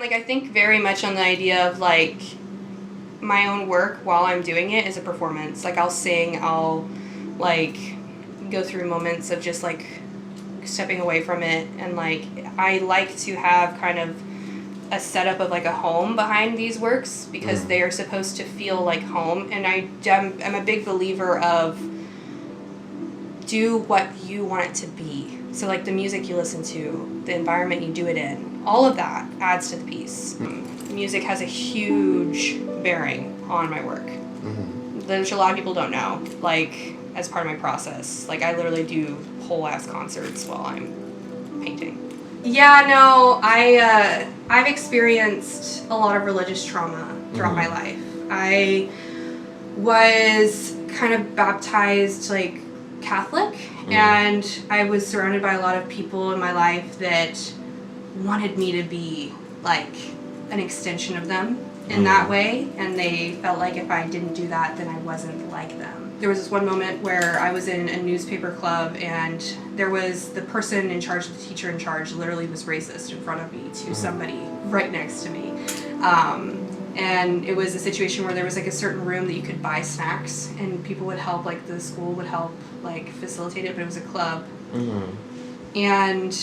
Like, I think very much on the idea of, like, my own work while I'm doing it is a performance. Like, I'll sing, I'll, like, go through moments of just, like, stepping away from it. And, like, I like to have kind of a setup of, like, a home behind these works because they are supposed to feel like home. And I'm a big believer of do what you want it to be. So, like, the music you listen to, the environment you do it in, all of that adds to the piece. Music has a huge bearing on my work, which a lot of people don't know, like, as part of my process. Like, I literally do whole-ass concerts while I'm painting. Yeah, no, I've experienced a lot of religious trauma throughout my life. I was kind of baptized, like, Catholic, and I was surrounded by a lot of people in my life that wanted me to be, like, an extension of them in that way, and they felt like if I didn't do that, then I wasn't like them. There was this one moment where I was in a newspaper club, and there was the person in charge, the teacher in charge, literally was racist in front of me to somebody right next to me. And it was a situation where there was, like, a certain room that you could buy snacks, and people would help, like, the school would help, like, facilitate it, but it was a club. And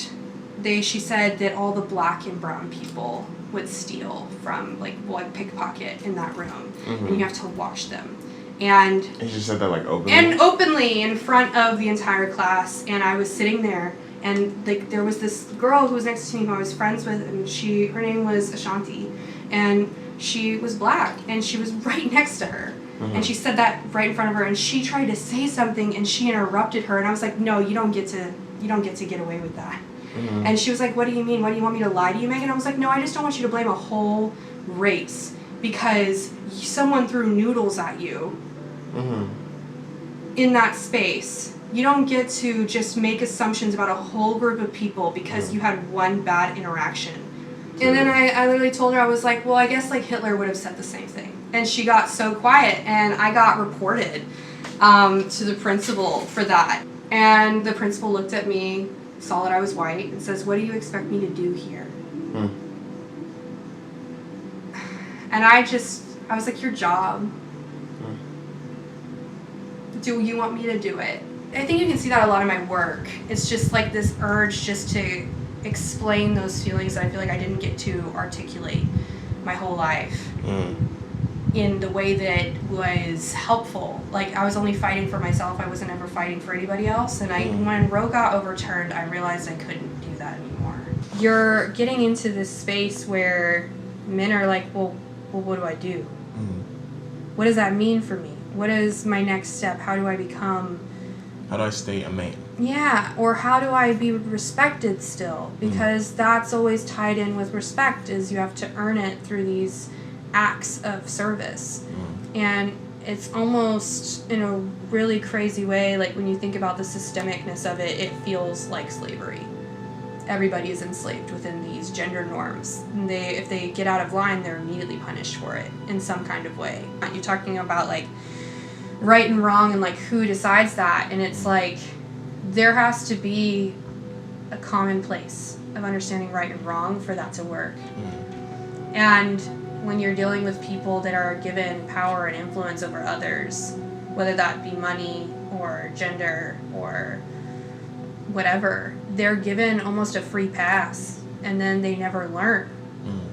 she said that all the black and brown people would steal from, like pickpocket in that room, and you have to watch them. And she said that, like, openly? And openly in front of the entire class, and I was sitting there, and, like, there was this girl who was next to me who I was friends with, and her name was Ashanti, and she was black, and she was right next to her. And she said that right in front of her, and she tried to say something, and she interrupted her, and I was like, no, you don't get to get away with that. And she was like, what do you mean? What do you want me to lie to you, Megan? I was like, no, I just don't want you to blame a whole race because someone threw noodles at you in that space. You don't get to just make assumptions about a whole group of people because you had one bad interaction. And then I literally told her, I was like, well, I guess, like, Hitler would have said the same thing. And she got so quiet, and I got reported to the principal for that. And the principal looked at me, saw that I was white, and says, what do you expect me to do here? And I was like, your job. Do you want me to do it? I think you can see that a lot in my work. It's just, like, this urge just to explain those feelings that I feel like I didn't get to articulate my whole life in the way that was helpful. Like, I was only fighting for myself. I wasn't ever fighting for anybody else. And when Roe got overturned, I realized I couldn't do that anymore. You're getting into this space where men are like, well, what do I do? What does that mean for me? What is my next step? How do I stay a man? Yeah, or how do I be respected still? Because that's always tied in with respect, is you have to earn it through these acts of service. And it's almost, in a really crazy way, like, when you think about the systemicness of it, it feels like slavery. Everybody is enslaved within these gender norms. And if they get out of line, they're immediately punished for it in some kind of way. You're talking about, like, right and wrong and, like, who decides that, and it's like there has to be a common place of understanding right and wrong for that to work. And when you're dealing with people that are given power and influence over others, whether that be money or gender or whatever, they're given almost a free pass, and then they never learn.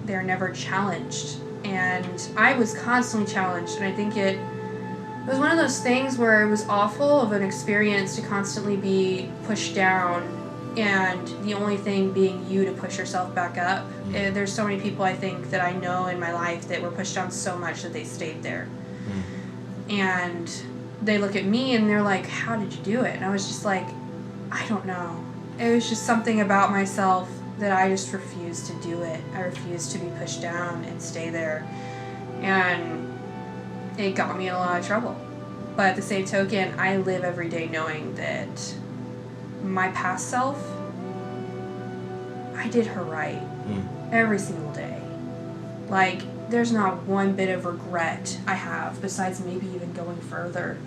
They're never challenged. And I was constantly challenged, and I think it was one of those things where it was awful of an experience to constantly be pushed down, and the only thing being you to push yourself back up. There's so many people, I think, that I know in my life that were pushed down so much that they stayed there. And they look at me and they're like, how did you do it? And I was just like, I don't know. It was just something about myself that I just refused to do it. I refused to be pushed down and stay there. And it got me in a lot of trouble. But at the same token, I live every day knowing that my past self, I did her right every single day. Like, there's not one bit of regret I have besides maybe even going further.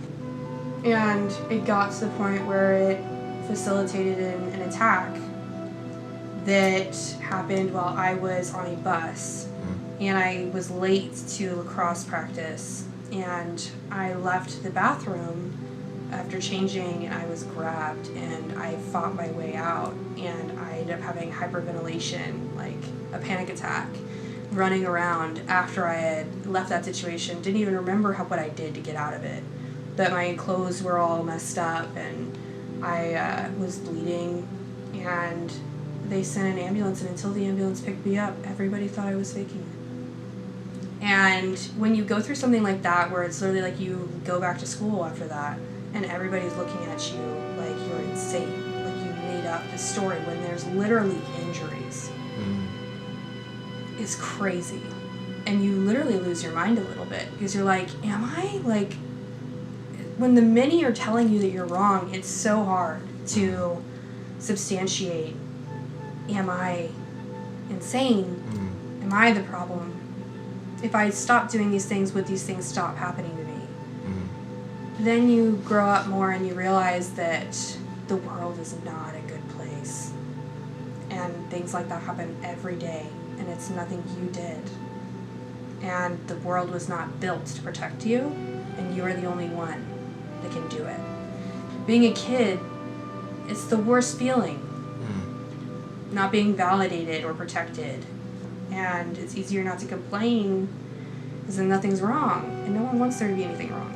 And it got to the point where it facilitated an attack that happened while I was on a bus, and I was late to lacrosse practice, and I left the bathroom after changing, and I was grabbed, and I fought my way out, and I ended up having hyperventilation, like a panic attack, running around after I had left that situation. Didn't even remember what I did to get out of it, but my clothes were all messed up, and I was bleeding, and they sent an ambulance, and until the ambulance picked me up, everybody thought I was faking it. And when you go through something like that, where it's literally like you go back to school after that, and everybody's looking at you like you're insane, like you made up this story when there's literally injuries, it's crazy. And you literally lose your mind a little bit, because you're like, am I, like, when the many are telling you that you're wrong, it's so hard to substantiate, am I insane? Am I the problem? If I stop doing these things, would these things stop happening to me? Then you grow up more and you realize that the world is not a good place. And things like that happen every day, and it's nothing you did. And the world was not built to protect you, and you are the only one that can do it. Being a kid, it's the worst feeling. Not being validated or protected. And it's easier not to complain because then nothing's wrong, and no one wants there to be anything wrong.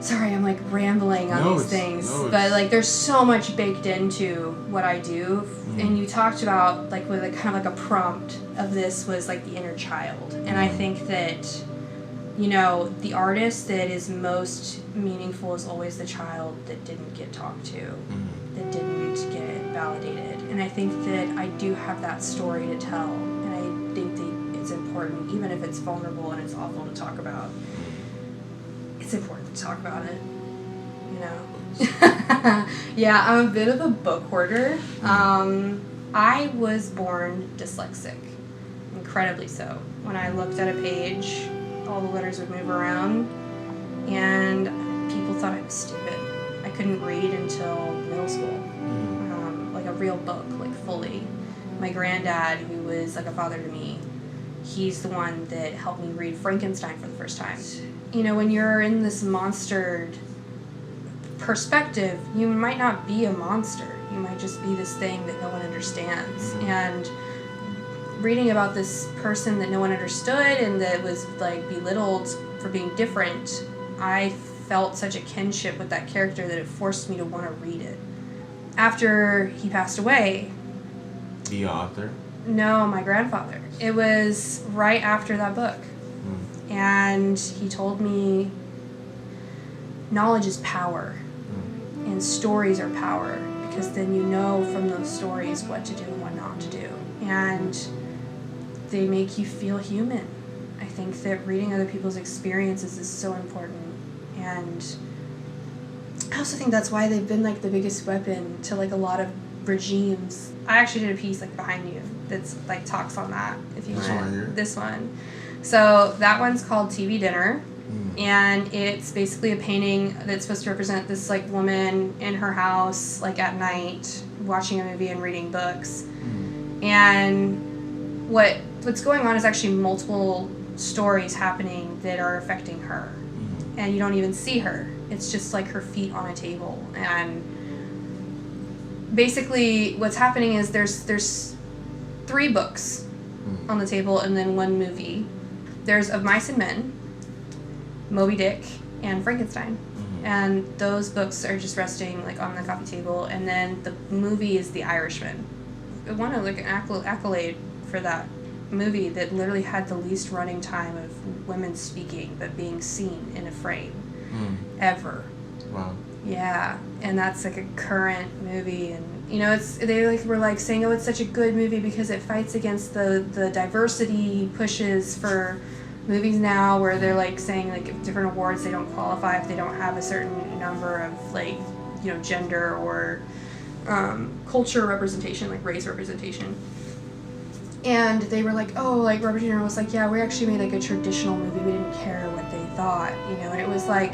Sorry, I'm like rambling on these things, but like there's so much baked into what I do. And you talked about like with a kind of like a prompt of this was like the inner child, and I think that, you know, the artist that is most meaningful is always the child that didn't get talked to, that didn't get validated. And I think that I do have that story to tell, and I think that it's important, even if it's vulnerable and it's awful to talk about. It's important to talk about it, you know. Yeah, I'm a bit of a book hoarder. I was born dyslexic, incredibly so. When I looked at a page, all the letters would move around, and people thought I was stupid. I couldn't read until middle school, like a real book, like fully. My granddad, who was like a father to me, he's the one that helped me read Frankenstein for the first time. You know, when you're in this monstered perspective, you might not be a monster. You might just be this thing that no one understands. And reading about this person that no one understood and that was like belittled for being different, I felt such a kinship with that character that it forced me to want to read it. After he passed away... The author? No, my grandfather. It was right after that book. And he told me knowledge is power, and stories are power, because then you know from those stories what to do and what not to do. And they make you feel human. I think that reading other people's experiences is so important. And I also think that's why they've been like the biggest weapon to like a lot of regimes. I actually did a piece like behind you that's like talks on that, if you want. This one. So that one's called TV Dinner, and it's basically a painting that's supposed to represent this like woman in her house, like at night, watching a movie and reading books. And what's going on is actually multiple stories happening that are affecting her, and you don't even see her. It's just like her feet on a table. And basically what's happening is there's 3 books on the table and then 1 movie. There's Of Mice and Men, Moby Dick, and Frankenstein. And those books are just resting like on the coffee table. And then the movie is The Irishman. I want to like an accolade for that movie that literally had the least running time of women speaking but being seen in a frame ever. Wow. Yeah, and that's like a current movie, and you know, they like were like saying, oh, it's such a good movie because it fights against the diversity pushes for movies now, where they're like saying like different awards they don't qualify if they don't have a certain number of like, you know, gender or culture representation, like race representation. And they were like, oh, like Robert De Niro was like, yeah, we actually made like a traditional movie. We didn't care what they thought, you know. And it was like,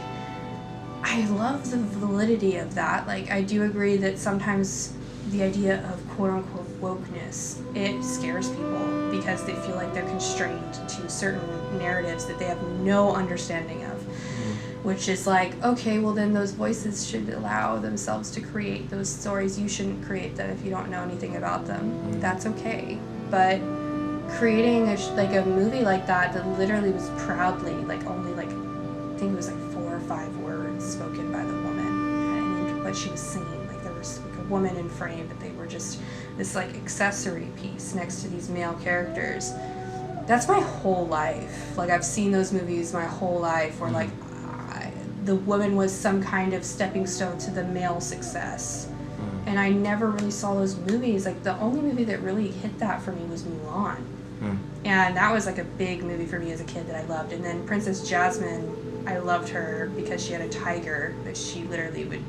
I love the validity of that. Like, I do agree that sometimes the idea of quote-unquote wokeness, it scares people because they feel like they're constrained to certain narratives that they have no understanding of. Which is like, okay, well then those voices should allow themselves to create those stories. You shouldn't create them if you don't know anything about them. That's okay. But creating a movie like that literally was proudly only I think it was 4 or 5 words spoken by the woman, and what she was singing. There was a woman in frame, but they were just this accessory piece next to these male characters. That's my whole life. I've seen those movies my whole life where the woman was some kind of stepping stone to the male success. And I never really saw those movies. The only movie that really hit that for me was Mulan. And that was a big movie for me as a kid that I loved. And then Princess Jasmine, I loved her because she had a tiger that she literally would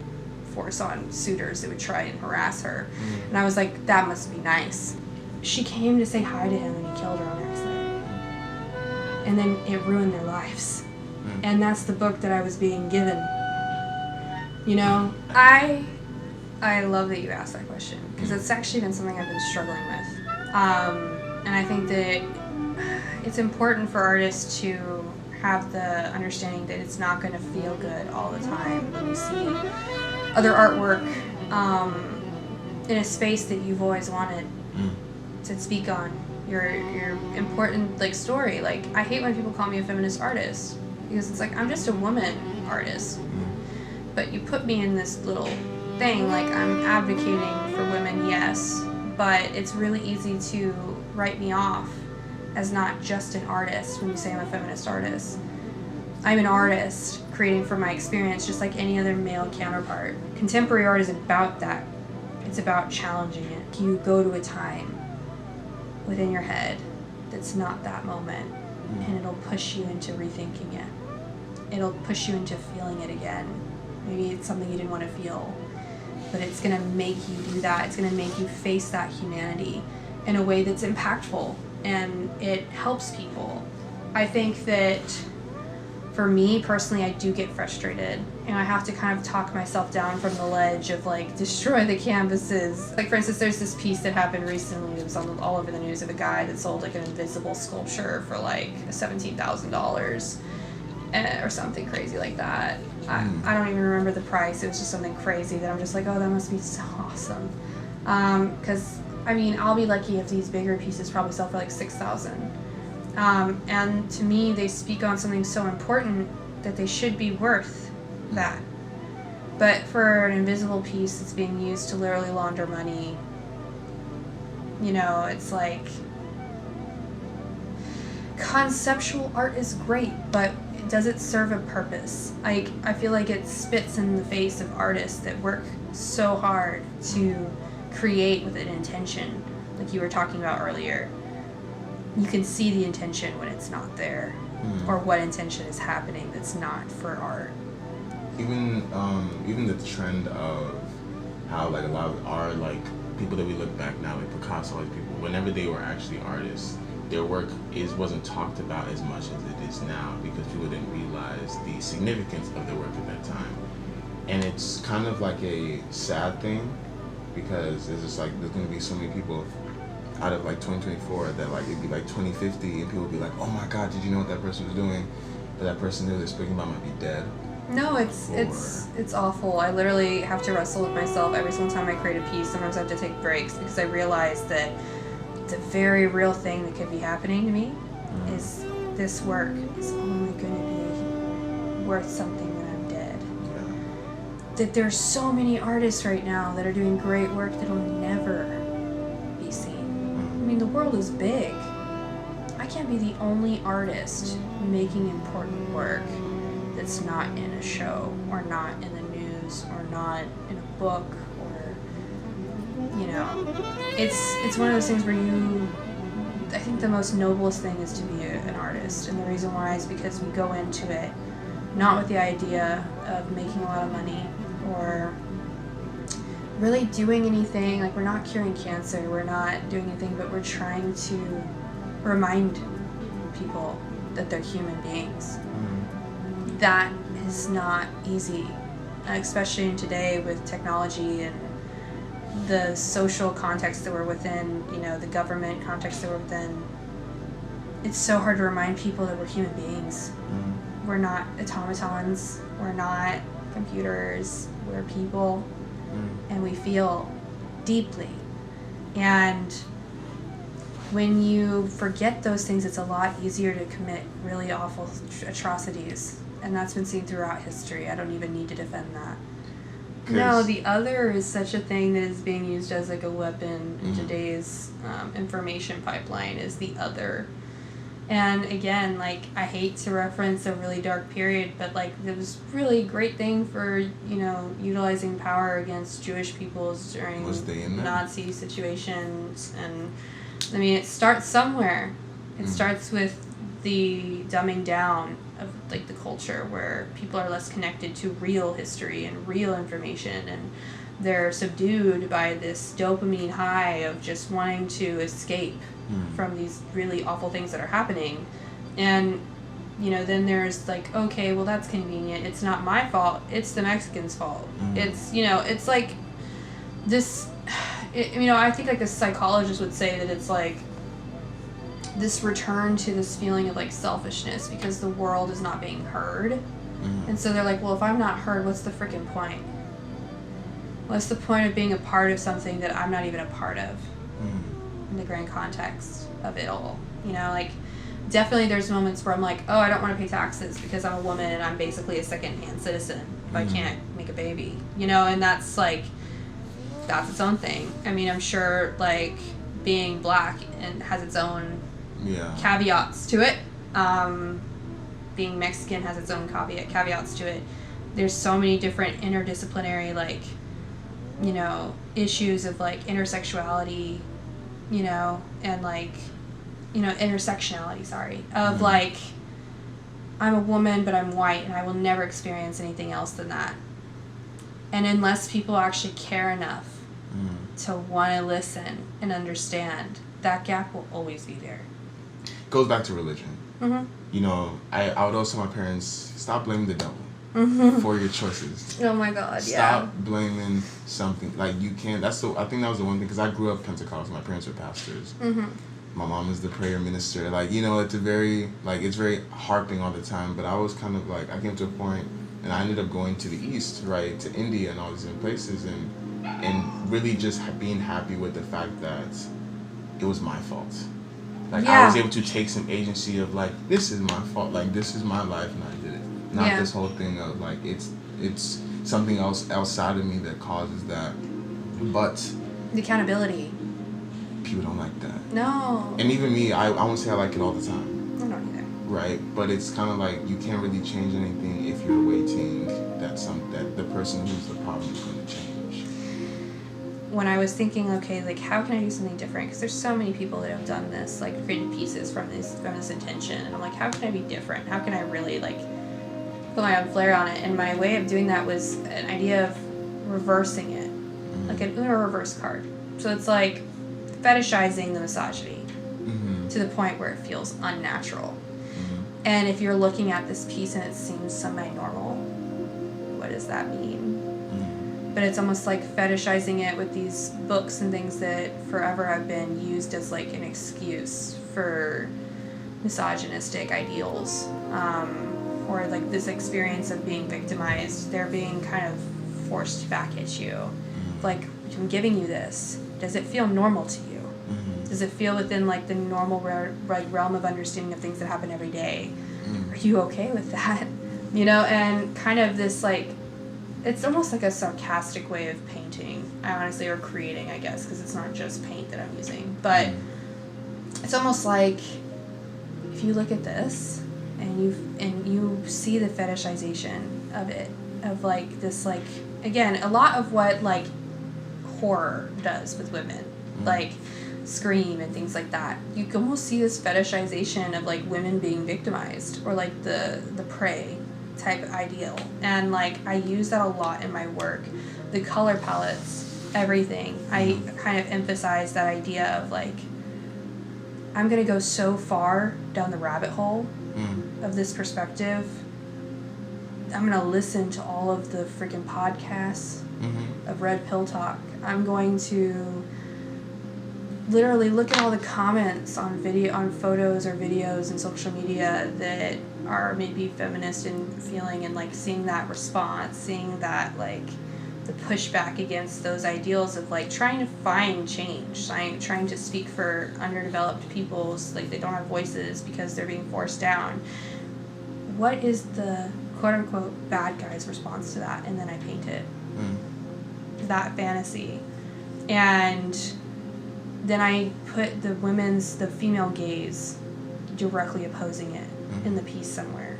force on suitors that would try and harass her. And I was like, that must be nice. She came to say hi to him and he killed her on accident. And then it ruined their lives. And that's the book that I was being given. I love that you asked that question because it's actually been something I've been struggling with. And I think that it's important for artists to have the understanding that it's not going to feel good all the time when you see other artwork in a space that you've always wanted to speak on your important story. I hate when people call me a feminist artist because it's I'm just a woman artist, but you put me in this little thing I'm advocating for women, yes, but it's really easy to write me off as not just an artist when you say I'm a feminist artist. I'm an artist creating from my experience just like any other male counterpart. Contemporary art is about that. It's about challenging it. You go to a time within your head that's not that moment, and it'll push you into rethinking it. It'll push you into feeling it again. Maybe it's something you didn't want to feel, but it's going to make you do that. It's going to make you face that humanity in a way that's impactful, and it helps people. I think that for me personally, I do get frustrated, and I have to kind of talk myself down from the ledge of destroy the canvases. For instance, there's this piece that happened recently. It was all over the news of a guy that sold an invisible sculpture for $17,000 or something crazy like that. I don't even remember the price. It was just something crazy that I'm just oh, that must be so awesome. Because I'll be lucky if these bigger pieces probably sell for $6,000. And to me, they speak on something so important that they should be worth that. But for an invisible piece that's being used to literally launder money, it's conceptual art is great, but does it serve a purpose? I feel like it spits in the face of artists that work so hard to create with an intention, like you were talking about earlier. You can see the intention when it's not there, or what intention is happening that's not for art. Even the trend of how a lot of our people that we look back now, Picasso, people, whenever they were actually artists, their work wasn't talked about as much as it is now because people didn't realize the significance of their work at that time. And it's kind of a sad thing because it's just there's going to be so many people out of 2024 that it'd be 2050 and people would be oh my God, did you know what that person was doing? But that person they're speaking about might be dead. No, it's awful. I literally have to wrestle with myself every single time I create a piece. Sometimes I have to take breaks because I realize that the very real thing that could be happening to me is this work is only going to be worth something when I'm dead. Yeah. That there's so many artists right now that are doing great work that'll never be seen. The world is big. I can't be the only artist making important work that's not in a show or not in the news or not in a book or it's one of those things where I think the most noblest thing is to be an artist, and the reason why is because we go into it not with the idea of making a lot of money or really doing anything. We're not curing cancer, we're not doing anything, but we're trying to remind people that they're human beings. That is not easy, especially in today with technology and the social context that we're within, you know, the government context that we're within, it's so hard to remind people that we're human beings. Mm-hmm. We're not automatons. We're not computers. We're people. Mm-hmm. And we feel deeply. And when you forget those things, it's a lot easier to commit really awful atrocities. And that's been seen throughout history. I don't even need to defend that. No, the other is such a thing that is being used as like a weapon in today's information pipeline is the other. And again, like, I hate to reference a really dark period, but like it was really a great thing for, you know, utilizing power against Jewish peoples during Nazi situations. And I mean, it starts somewhere. It starts with the dumbing down of like the culture where people are less connected to real history and real information, and they're subdued by this dopamine high of just wanting to escape from these really awful things that are happening. And you know, then there's like, okay, well, that's convenient, it's not my fault, it's the Mexicans' fault. It's, you know, it's like this you know, I think like a psychologist would say that it's like this return to this feeling of like selfishness because the world is not being heard. And so they're like, well, if I'm not heard, what's the freaking point? What's the point of being a part of something that I'm not even a part of in the grand context of it all? You know, like, definitely there's moments where I'm like, oh, I don't want to pay taxes because I'm a woman and I'm basically a second-hand citizen if I can't make a baby, you know, and that's like, that's its own thing. I mean, I'm sure like being black and has its own caveats to it. Being Mexican has its own caveats to it. There's so many different interdisciplinary, like, you know, issues of like intersexuality, you know, and like, you know, intersectionality, of like, I'm a woman but I'm white and I will never experience anything else than that. And unless people actually care enough to want to listen and understand, that gap will always be there. Goes back to religion. You know, I would always tell my parents, stop blaming the devil for your choices. Oh my God, Stop blaming something. Like, you can't, I think that was the one thing, because I grew up Pentecostal, my parents were pastors. My mom is the prayer minister. Like, you know, it's very harping all the time, but I was kind of like, I came to a point, and I ended up going to the East, right, to India and all these different places, and really just being happy with the fact that it was my fault. Like, I was able to take some agency of, like, this is my fault. Like, this is my life, and I did it. Not this whole thing of, like, it's something else outside of me that causes that. But the accountability. People don't like that. No. And even me, I won't say I like it all the time. I don't either. Right? But it's kind of like, you can't really change anything if you're waiting that the person who's the problem is going to change. When I was thinking, okay, like, how can I do something different? Because there's so many people that have done this, like, created pieces from this intention. And I'm like, how can I be different? How can I really, like, put my own flair on it? And my way of doing that was an idea of reversing it. Like an Uno reverse card. So it's like fetishizing the misogyny to the point where it feels unnatural. And if you're looking at this piece and it seems semi-normal, what does that mean? But it's almost like fetishizing it with these books and things that forever have been used as like an excuse for misogynistic ideals, or like this experience of being victimized. They're being kind of forced back at you. Like, I'm giving you this. Does it feel normal to you? Does it feel within like the normal realm of understanding of things that happen every day? Are you okay with that? You know, and kind of this like, it's almost like a sarcastic way of painting, honestly, or creating, I guess, because it's not just paint that I'm using. But it's almost like if you look at this and you see the fetishization of it, of like this, like, again, a lot of what like horror does with women, like Scream and things like that. You can almost see this fetishization of like women being victimized, or like the prey type ideal. And like I use that a lot in my work. The color palettes, everything. I kind of emphasize that idea of like, I'm gonna go so far down the rabbit hole of this perspective. I'm gonna listen to all of the freaking podcasts of Red Pill Talk. I'm going to literally look at all the comments on photos or videos and social media that are maybe feminist in feeling, and like seeing that response, seeing that like the pushback against those ideals of like trying to find change, trying to speak for underdeveloped peoples, like they don't have voices because they're being forced down. What is the quote unquote bad guy's response to that? And then I paint it. That fantasy. And then I put the female gaze directly opposing it in the piece somewhere.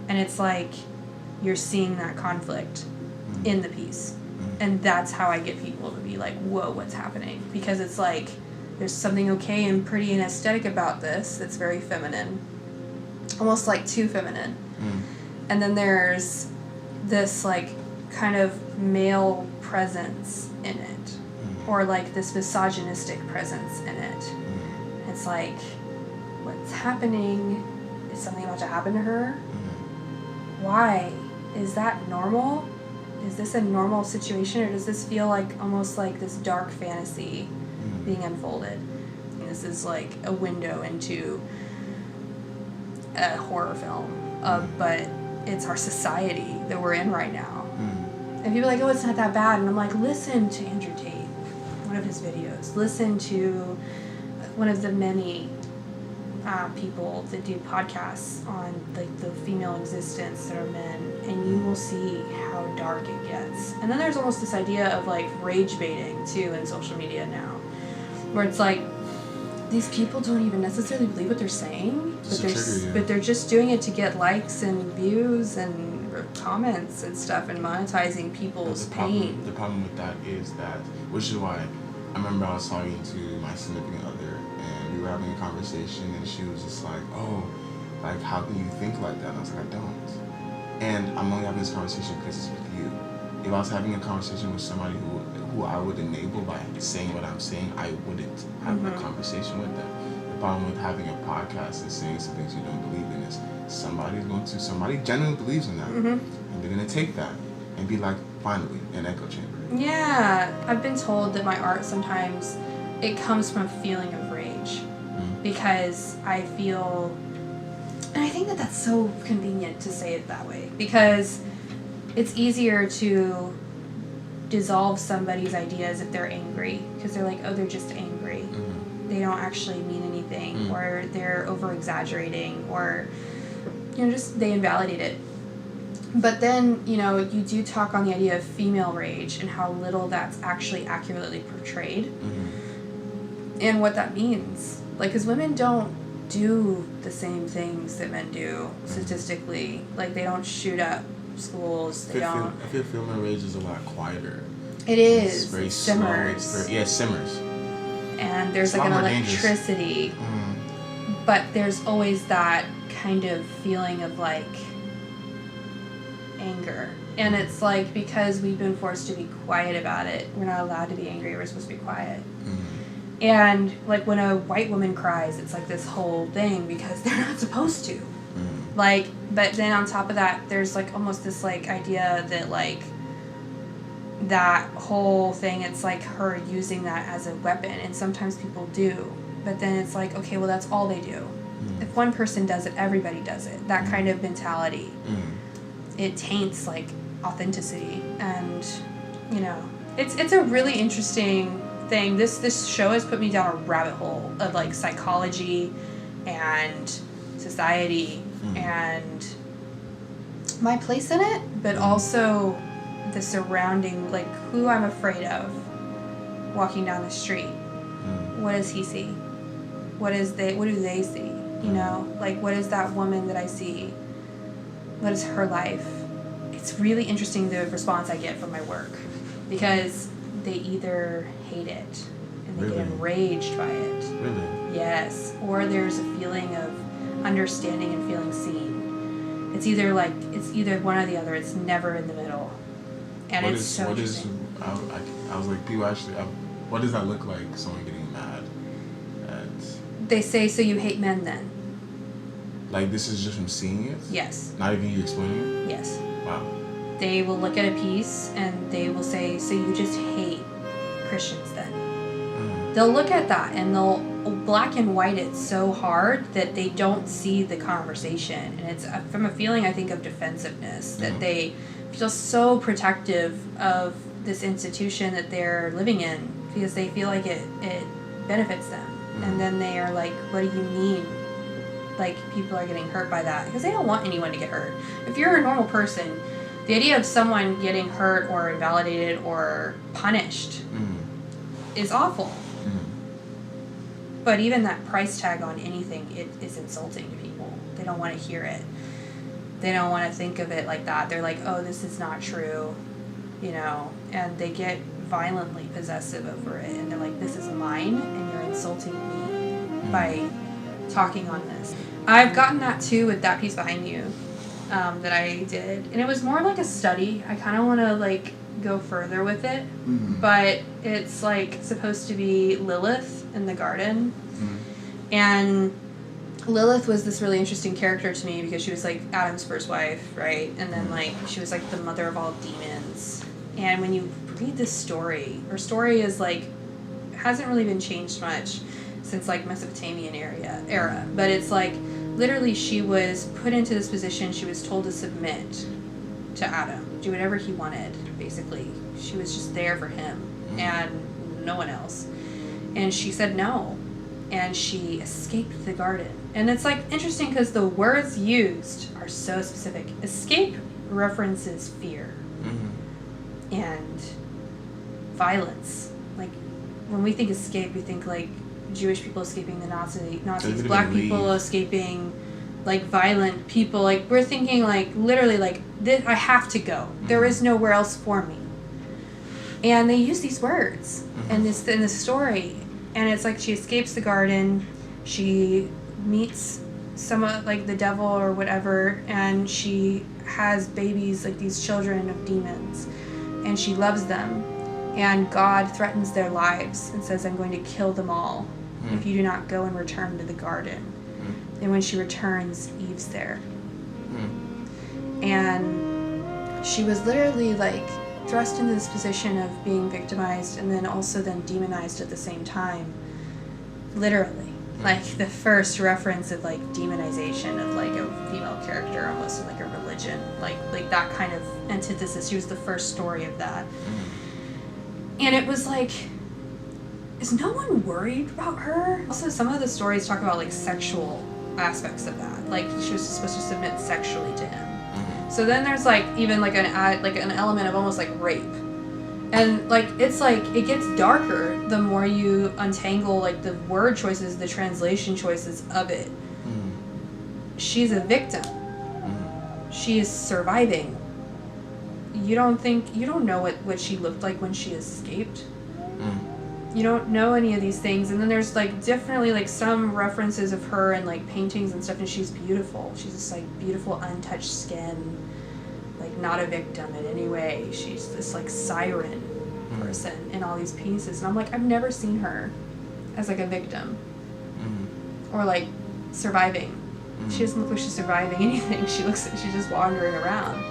And it's like you're seeing that conflict in the piece. And that's how I get people to be like, whoa, what's happening? Because it's like there's something okay and pretty and aesthetic about this that's very feminine. Almost like too feminine. And then there's this like kind of male presence in it. Or like this misogynistic presence in it. It's like, what's happening? Is something about to happen to her? Why? Is that normal? Is this a normal situation, or does this feel like almost like this dark fantasy being unfolded? And this is like a window into a horror film, but it's our society that we're in right now. And people are like, oh, it's not that bad. And I'm like, listen to Andrew Tate, one of his videos. Listen to one of the many people that do podcasts on like the female existence that are men, and you will see how dark it gets. And then there's almost this idea of like rage baiting too in social media now, where it's like these people don't even necessarily believe what they're saying, but they're just doing it to get likes and views and comments and stuff, and monetizing people's pain. The problem with that is that, which is why I remember I was talking to my significant other, and we were having a conversation, and she was just like, oh, like, how can you think like that? And I was like, I don't. And I'm only having this conversation because it's with you. If I was having a conversation with somebody who I would enable by saying what I'm saying, I wouldn't have a conversation with them. The problem with having a podcast and saying some things you don't believe in is somebody genuinely believes in that, and they're going to take that and be like, finally, an echo chamber. Yeah, I've been told that my art sometimes, it comes from a feeling of rage, because I feel, and I think that that's so convenient to say it that way, because it's easier to dissolve somebody's ideas if they're angry, because they're like, oh, they're just angry. They don't actually mean anything, or they're over-exaggerating, or, you know, just they invalidate it. But then, you know, you do talk on the idea of female rage and how little that's actually accurately portrayed, and what that means. Like, because women don't do the same things that men do statistically. Like, they don't shoot up schools. They don't. I feel female rage is a lot quieter. It is. It's very simmers. Slow. It simmers. And there's like an electricity. But there's always that kind of feeling of like anger. And it's like, because we've been forced to be quiet about it, we're not allowed to be angry, we're supposed to be quiet. And like when a white woman cries, it's like this whole thing because they're not supposed to. Like, but then on top of that, there's like almost this like idea that like that whole thing, it's like her using that as a weapon, and sometimes people do. But then it's like, okay, well, that's all they do. If one person does it, everybody does it. That kind of mentality. It taints like authenticity, and you know, it's a really interesting thing. This show has put me down a rabbit hole of like psychology and society and my place in it, but also the surrounding, like who I'm afraid of walking down the street. What does he see? What do they see? You know, like what is that woman that I see? What is her life? It's really interesting the response I get from my work, because they either hate it and they get enraged by it. Really? Yes. Or there's a feeling of understanding and feeling seen. It's either one or the other. It's never in the middle. And it's so interesting. I was like, people actually, what does that look like, someone getting mad at? They say, so you hate men then? Like, this is just from seeing it? Yes. Not even you explaining it? Yes. Wow. they will look at a piece and they will say, so you just hate Christians then? They'll look at that and they'll black and white it so hard that they don't see the conversation. And it's from a feeling, I think, of defensiveness, that they feel so protective of this institution that they're living in because they feel like it benefits them. And then they are like, what do you mean? Like, people are getting hurt by that? Because they don't want anyone to get hurt. If you're a normal person, the idea of someone getting hurt or invalidated or punished is awful. But even that price tag on anything, it is insulting to people. They don't want to hear it. They don't want to think of it like that. They're like, oh, this is not true, you know, and they get violently possessive over it. And they're like, this is mine, and you're insulting me by talking on this. I've gotten that too with that piece behind you that I did. And it was more like a study. I kind of want to like go further with it. But it's like supposed to be Lilith in the garden. And Lilith was this really interesting character to me because she was like Adam's first wife, right? And then like she was like the mother of all demons. And when you read this story, her story is like hasn't really been changed much since like Mesopotamian era. But it's like literally she was put into this position. She was told to submit to Adam, do whatever he wanted, basically. She was just there for him and no one else. And she said no. And she escaped the garden. And it's like interesting because the words used are so specific. Escape references fear and violence. Like when we think escape, we think like Jewish people escaping the Nazis, black people escaping like violent people. Like we're thinking like literally like this, I have to go. There is nowhere else for me. And they use these words in this story. And it's like she escapes the garden, she meets some like the devil or whatever, and she has babies, like these children of demons, and she loves them. And God threatens their lives and says, I'm going to kill them all if you do not go and return to the garden. And when she returns, Eve's there. And she was literally like thrust into this position of being victimized and then also then demonized at the same time. Literally. Like the first reference of like demonization of like a female character almost in like a religion. Like that kind of antithesis. She was the first story of that. And it was like, is no one worried about her? Also, some of the stories talk about like sexual aspects of that. Like she was supposed to submit sexually to him. So then there's like even like an element of almost like rape, and like it's like it gets darker the more you untangle like the word choices, the translation choices of it. She's a victim. She is surviving. You don't know what she looked like when she escaped. You don't know any of these things. And then there's like definitely like some references of her and like paintings and stuff, and she's beautiful. She's this like beautiful untouched skin, like not a victim in any way. She's this like siren person in all these pieces. And I'm like, I've never seen her as like a victim or like surviving. She doesn't look like she's surviving anything. She looks like she's just wandering around.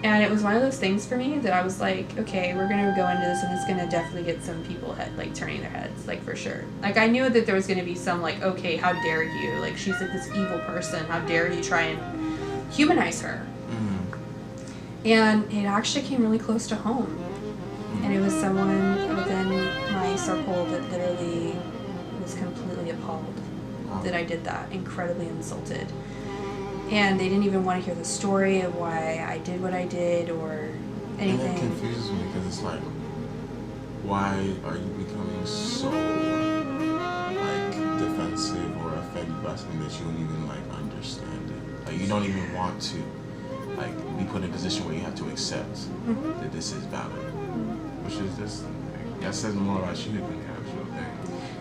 And it was one of those things for me that I was like, okay, we're going to go into this and it's going to definitely get some people like turning their heads, like for sure. Like I knew that there was going to be some like, okay, how dare you? Like she's like this evil person. How dare you try and humanize her? And it actually came really close to home. And it was someone within my circle that literally was completely appalled that I did that, incredibly insulted. And they didn't even want to hear the story of why I did what I did or anything. And that confuses me because it's like, why are you becoming so like defensive or offended by something that you don't even like understand it? Like you don't even want to like be put in a position where you have to accept that this is valid, which is just that says more about you than the actual thing.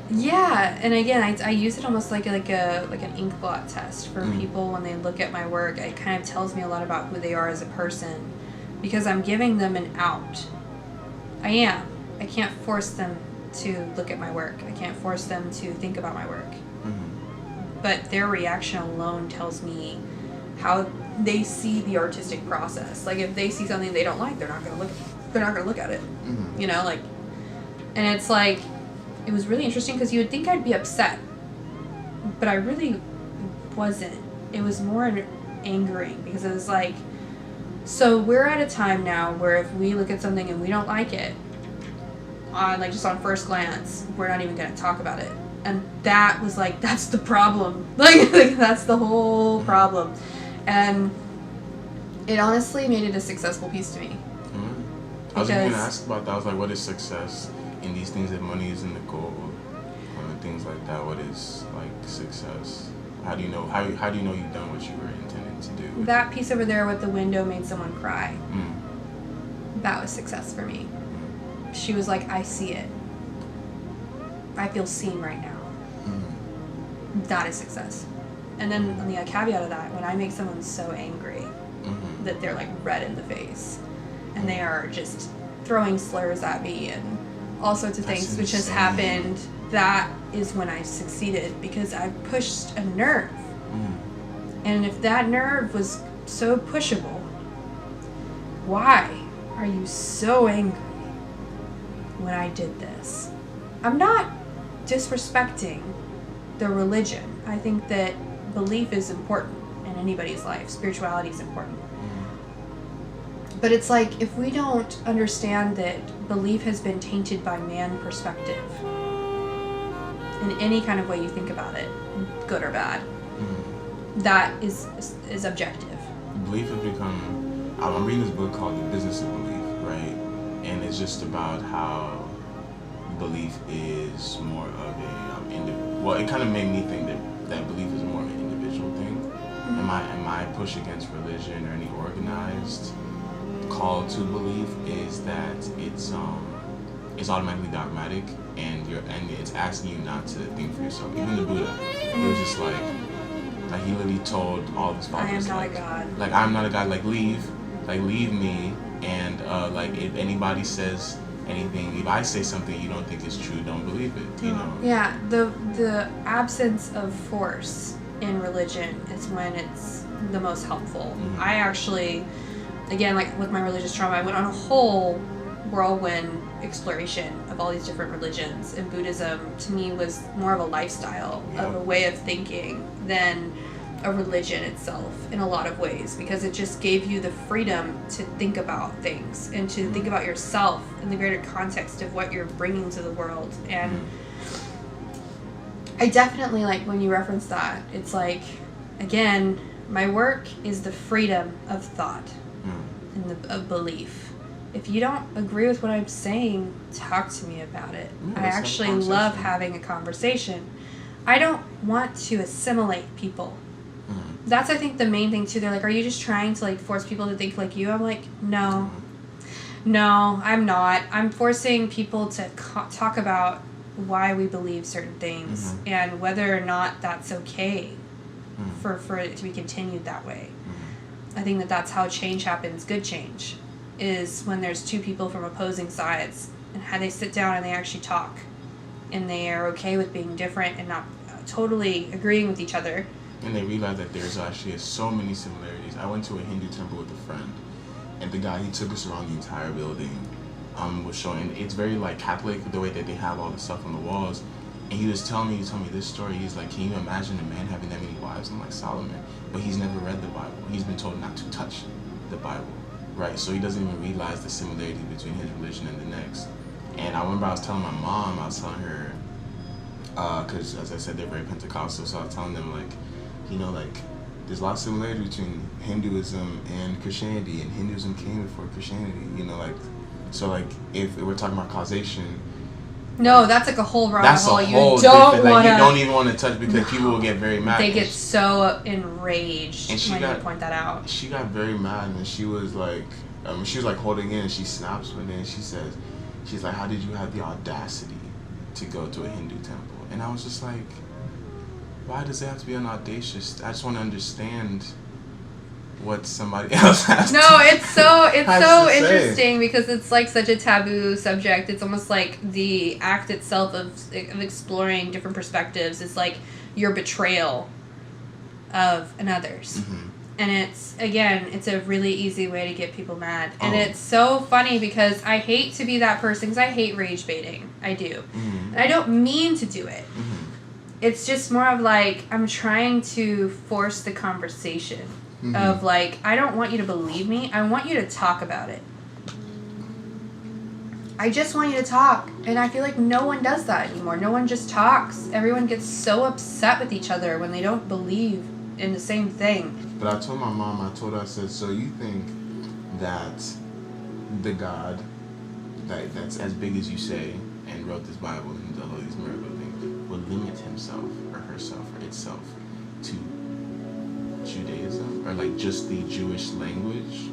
Yeah, and again, I use it almost like an ink blot test for people when they look at my work. It kind of tells me a lot about who they are as a person because I'm giving them an out. I am. I can't force them to look at my work. I can't force them to think about my work. But their reaction alone tells me how they see the artistic process. Like, if they see something they don't like, they're not gonna look at it. Mm-hmm. You know, like, and it's like, it was really interesting because you would think I'd be upset, but I really wasn't. It was more angering because it was like, so we're at a time now where if we look at something and we don't like it, like just on first glance, we're not even going to talk about it. And that was like, that's the problem. Like that's the whole problem. And it honestly made it a successful piece to me. Mm-hmm. I was even going to ask about that. I was like, what is success in these things? That money isn't the goal, things like that. What is like success? How do you know? How do you know you've done what you were intending to do? That piece over there with the window made someone cry. Mm. That was success for me. She was like, I see it. I feel seen right now. Mm-hmm. That is success. And then on the caveat of that, when I make someone so angry mm-hmm. that they're like red in the face and they are just throwing slurs at me and all sorts of things, which has happened, that is when I succeeded because I pushed a nerve. And if that nerve was so pushable, why are you so angry when I did this? I'm not disrespecting the religion. I think that belief is important in anybody's life. Spirituality is important. But it's like, if we don't understand that belief has been tainted by man perspective, in any kind of way you think about it, good or bad, that is objective. Belief has become, I'm reading this book called The Business of Belief, right? And it's just about how belief is more of a, well, it kind of made me think that belief is more of an individual thing. Mm-hmm. And my push against religion or any organized call to belief is that it's automatically dogmatic, and it's asking you not to think for yourself. Even the Buddha, it was just like he literally told all of his followers, I am not a god. Like, I'm not a god. Like leave me. And like, if anybody says anything, if I say something you don't think is true, don't believe it. You know. Yeah, the absence of force in religion is when it's the most helpful. Mm-hmm. I actually, again, like with my religious trauma, I went on a whole whirlwind exploration of all these different religions, and Buddhism to me was more of a lifestyle, of a way of thinking than a religion itself in a lot of ways, because it just gave you the freedom to think about things and to think about yourself in the greater context of what you're bringing to the world. And I definitely, like when you reference that, it's like, again, my work is the freedom of thought and of belief. If you don't agree with what I'm saying, talk to me about it. I actually love having a conversation. I don't want to assimilate people. That's, I think, the main thing too. They're like, are you just trying to like force people to think like you? I'm like, no, I'm not. I'm forcing people to talk about why we believe certain things and whether or not that's okay for it to be continued that way. I think that's how change happens. Good change is when there's two people from opposing sides and how they sit down and they actually talk and they are okay with being different and not totally agreeing with each other. And they realize that there's actually so many similarities. I went to a Hindu temple with a friend, and the guy, he took us around the entire building, was showing, it's very like Catholic, the way that they have all the stuff on the walls. And he told me this story. He's like, can you imagine a man having that many wives? I'm like, Solomon. But he's never read the Bible. He's been told not to touch the Bible, right? So he doesn't even realize the similarity between his religion and the next. And I remember I was telling my mom, I was telling her, because as I said, they're very Pentecostal, so I was telling them like, you know, like, there's a lot of similarity between Hinduism and Christianity, and Hinduism came before Christianity, you know, like, so, like, if we're talking about causation... No, like, that's like a whole rabbit hole. You don't even want to touch, because people will get very mad. They get so enraged when you point that out. She got very mad, and she was like, holding in, and she snaps with it, and she's like, how did you have the audacity to go to a Hindu temple? And I was just like... Why does it have to be an audacious? I just want to understand what somebody else has. No, it's so interesting because it's like such a taboo subject. It's almost like the act itself of exploring different perspectives is like your betrayal of another's. And it's a really easy way to get people mad. And it's so funny because I hate to be that person because I hate rage baiting. I do. Mm-hmm. And I don't mean to do it. Mm-hmm. It's just more of like, I'm trying to force the conversation of like, I don't want you to believe me. I want you to talk about it. I just want you to talk. And I feel like no one does that anymore. No one just talks. Everyone gets so upset with each other when they don't believe in the same thing. But I told my mom, I said, so you think that the God that's as big as you say and wrote this Bible and done all these miracle things would limit himself or herself or itself to Judaism or like just the Jewish language?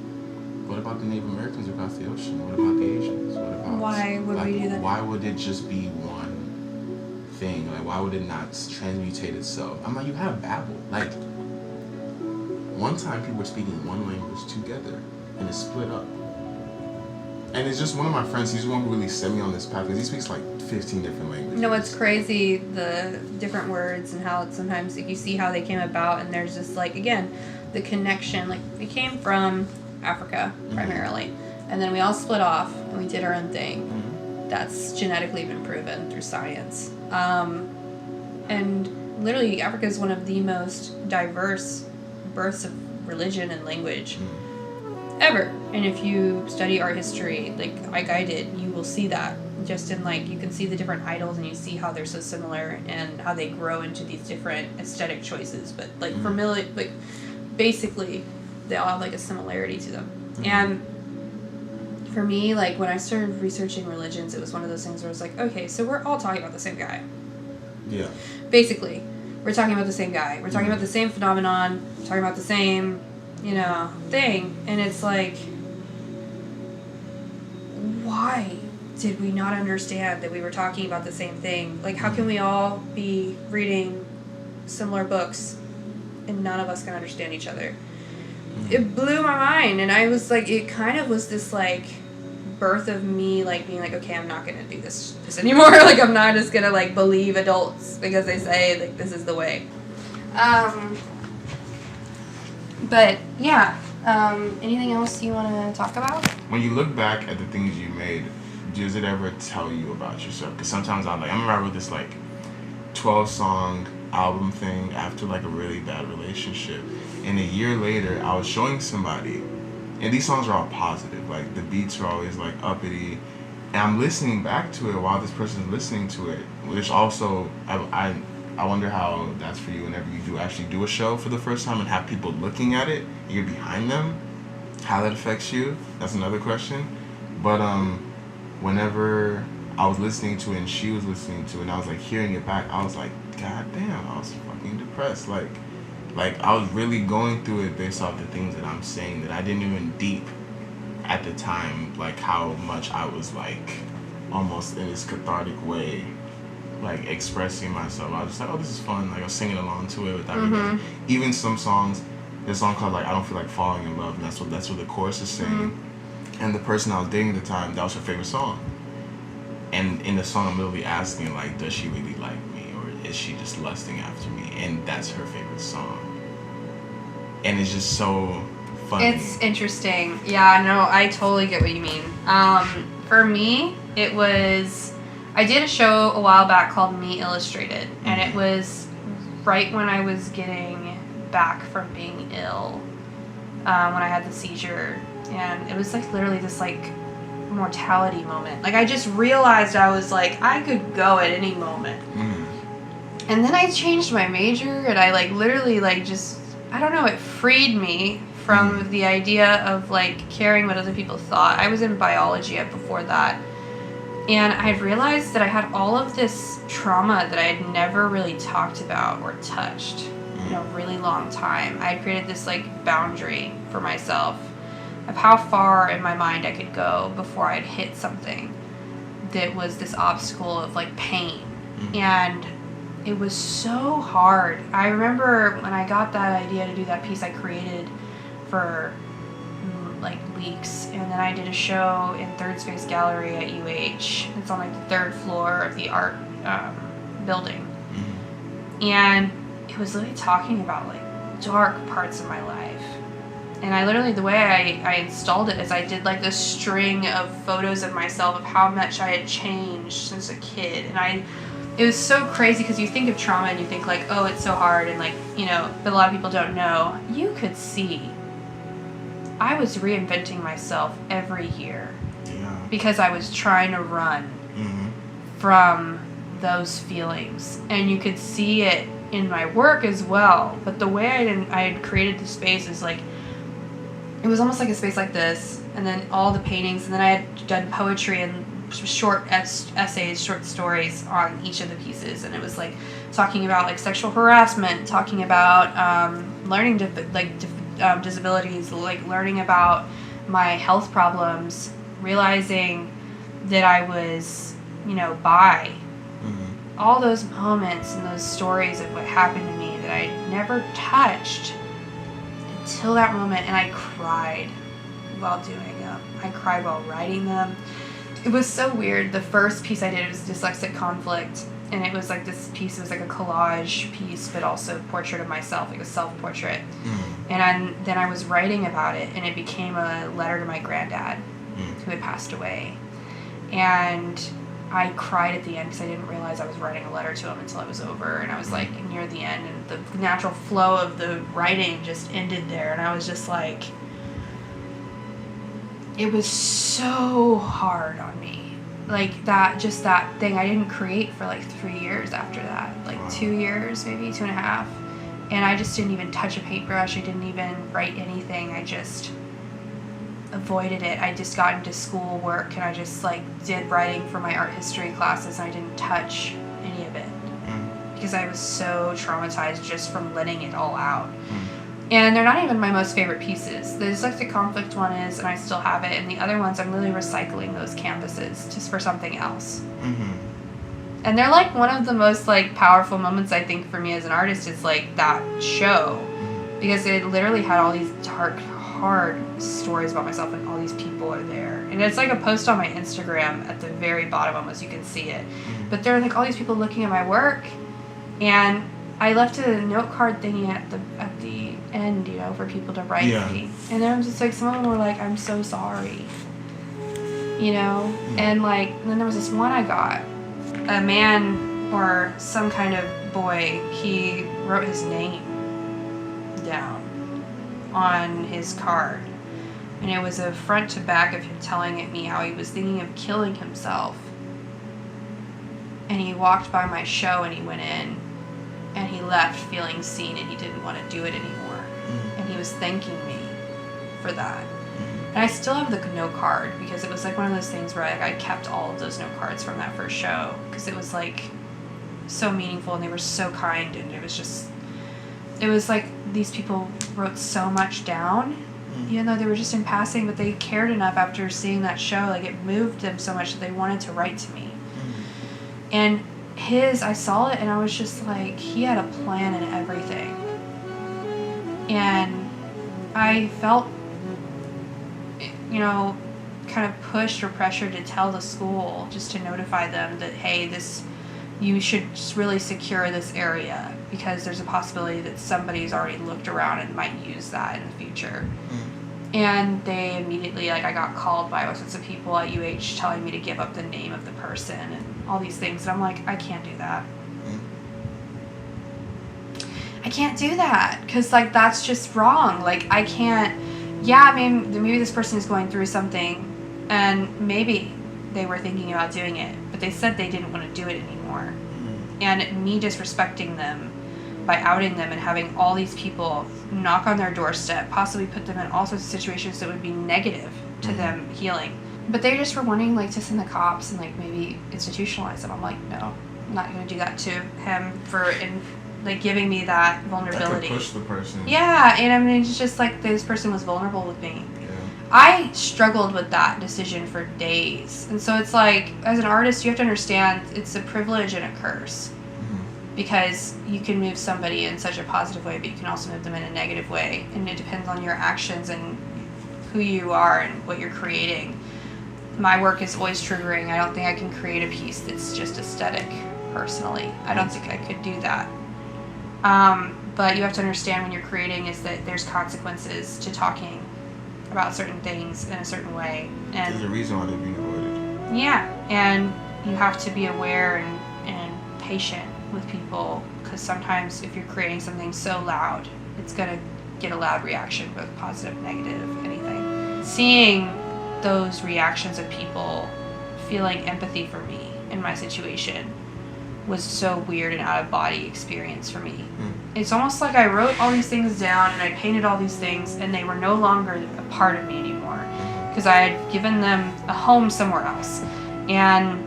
What about the Native Americans across the ocean? What about the Asians? What about why would we do that? Why would it just be one thing? Like why would it not transmutate itself? I'm like, you have Babel. Like one time people were speaking one language together and it split up. And it's just one of my friends, he's the one who really set me on this path because he speaks like 15 different languages. No, it's crazy, the different words and how it's sometimes like, you see how they came about and there's just like, again, the connection. Like we came from Africa primarily. And then we all split off and we did our own thing. Mm-hmm. That's genetically been proven through science. And literally Africa is one of the most diverse births of religion and language ever. And if you study art history, like I did, you will see that. Just in like, you can see the different idols and you see how they're so similar and how they grow into these different aesthetic choices. But like like basically they all have like a similarity to them. And for me, like when I started researching religions, it was one of those things where I was like, okay, so we're all talking about the same guy. Yeah. Basically, we're talking about the same guy. We're talking about the same phenomenon. We're talking about the same, thing. And it's like, why did we not understand that we were talking about the same thing? Like, how can we all be reading similar books and none of us can understand each other? It blew my mind. And I was like, it kind of was this, like, birth of me, like, being like, okay, I'm not going to do this anymore. Like, I'm not just going to, like, believe adults because they say, like, this is the way. But, yeah. Anything else you want to talk about? When you look back at the things you made, does it ever tell you about yourself? Because sometimes I remember I wrote this, like, 12-song album thing after, like, a really bad relationship. And a year later, I was showing somebody, and these songs are all positive. Like, the beats are always, like, uppity. And I'm listening back to it while this person's listening to it, which also, I wonder how that's for you whenever you do actually do a show for the first time and have people looking at it, and you're behind them, how that affects you. That's another question. But whenever I was listening to it and she was listening to it and I was, like, hearing it back, I was like, God damn, I was fucking depressed. Like I was really going through it based off the things that I'm saying that I didn't even deep at the time, like how much I was like almost in this cathartic way, like expressing myself. I was just like, oh, this is fun. Like I was singing along to it without really, even some songs. There's a song called like I Don't Feel Like Falling in Love, and that's what the chorus is saying. And the person I was dating at the time, that was her favorite song. And in the song, I'm literally asking like, does she really like me, or is she just lusting after me? And that's her favorite song. And it's just so funny. It's interesting. Yeah, no, I totally get what you mean. For me, it was, I did a show a while back called Me Illustrated, and it was right when I was getting back from being ill, when I had the seizure, and it was like literally this like mortality moment. Like I just realized I was like, I could go at any moment. And then I changed my major, and I like literally like just, I don't know, it freed me from the idea of like caring what other people thought. I was in biology before that, and I realized that I had all of this trauma that I had never really talked about or touched in a really long time. I had created this like boundary for myself of how far in my mind I could go before I'd hit something that was this obstacle of like pain. And it was so hard. I remember when I got that idea to do that piece, I created for like weeks, and then I did a show in Third Space Gallery at UH. It's on like the 3rd floor of the art building. And it was literally talking about like dark parts of my life And I literally, the way I installed it is I did like this string of photos of myself of how much I had changed since a kid. And it was so crazy because you think of trauma and you think like, oh, it's so hard and like, you know, but a lot of people don't know. You could see I was reinventing myself every year because I was trying to run from those feelings. And you could see it in my work as well. But the way I had created the space is like, it was almost like a space like this, and then all the paintings, and then I had done poetry and short essays, short stories on each of the pieces, and it was like talking about like sexual harassment, talking about learning disabilities, like learning about my health problems, realizing that I was, you know, bi. All those moments and those stories of what happened to me that I never touched until that moment, and I cried while doing them. I cried while writing them. It was so weird. The first piece I did was Dyslexic Conflict, and it was like this piece, it was like a collage piece, but also portrait of myself, like a self-portrait. And then I was writing about it, and it became a letter to my granddad, who had passed away. And I cried at the end because I didn't realize I was writing a letter to him until it was over, and I was like near the end, and the natural flow of the writing just ended there, and I was just like, it was so hard on me, like that thing I didn't create for like 3 years after that, like 2 years, maybe 2.5, and I just didn't even touch a paintbrush. I didn't even write anything. I just avoided it. I just got into school work, and I just like did writing for my art history classes, and I didn't touch any of it because I was so traumatized just from letting it all out. And they're not even my most favorite pieces. The Dyslexic Conflict one is, and I still have it, and the other ones I'm really recycling those canvases just for something else. And they're like one of the most like powerful moments I think for me as an artist is like that show, because it literally had all these dark, hard stories about myself, and all these people are there, and it's like a post on my Instagram at the very bottom almost, you can see it, but there are like all these people looking at my work, and I left a note card thingy at the end, you know, for people to write me, and then just like some of them were like, I'm so sorry, you know, and like, and then there was this one I got, a man or some kind of boy, he wrote his name down on his card, and it was a front to back of him telling me how he was thinking of killing himself, and he walked by my show, and he went in, and he left feeling seen, and he didn't want to do it anymore, and he was thanking me for that. And I still have the note card because it was like one of those things where I kept all of those note cards from that first show because it was like so meaningful, and they were so kind, and it was like these people wrote so much down, even though they were just in passing, but they cared enough after seeing that show, like it moved them so much that they wanted to write to me. And I saw it, and I was just like, he had a plan and everything. And I felt, you know, kind of pushed or pressured to tell the school, just to notify them that, hey, you should just really secure this area because there's a possibility that somebody's already looked around and might use that in the future. And they immediately, like, I got called by all sorts of people at UH telling me to give up the name of the person and all these things. And I'm like, I can't do that. I can't do that because, like, that's just wrong. Like, I can't, I mean, maybe this person is going through something and maybe they were thinking about doing it, but they said they didn't want to do it anymore. And me disrespecting them by outing them and having all these people knock on their doorstep, possibly put them in all sorts of situations that would be negative to them healing. But they just were wanting, like, to send the cops and, like, maybe institutionalize them. I'm like, no, I'm not going to do that to him for, like, giving me that vulnerability. That could push the person. Yeah, and I mean, it's just like this person was vulnerable with me. I struggled with that decision for days. And so it's like, as an artist, you have to understand it's a privilege and a curse. Because you can move somebody in such a positive way, but you can also move them in a negative way. And it depends on your actions and who you are and what you're creating. My work is always triggering. I don't think I can create a piece that's just aesthetic, personally. I don't think I could do that. But you have to understand when you're creating is that there's consequences to talking about certain things in a certain way. And there's a reason why they're being avoided. Yeah, and you have to be aware and patient with people, because sometimes if you're creating something so loud, it's going to get a loud reaction, both positive, negative, anything. Seeing those reactions of people, feeling empathy for me in my situation was so weird and out of body experience for me. It's almost like I wrote all these things down and I painted all these things and they were no longer a part of me anymore because I had given them a home somewhere else. And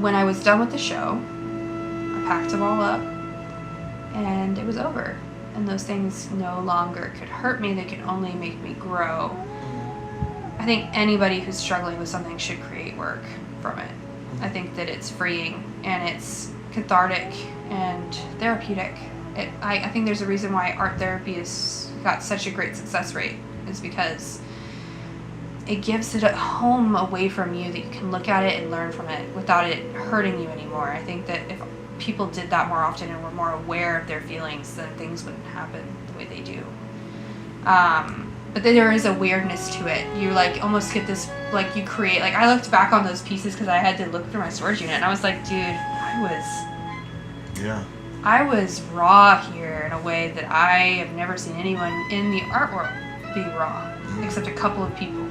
when I was done with the show, I packed them all up and it was over. And those things no longer could hurt me, they could only make me grow. I think anybody who's struggling with something should create work from it. I think that it's freeing and it's cathartic and therapeutic. I think there's a reason why art therapy has got such a great success rate, is because it gives it a home away from you that you can look at it and learn from it without it hurting you anymore. I think that if people did that more often and were more aware of their feelings, then things wouldn't happen the way they do. But then there is a weirdness to it. You like almost get this, like you create, like I looked back on those pieces because I had to look through my storage unit and I was like, dude, I was raw here in a way that I have never seen anyone in the art world be raw, except a couple of people.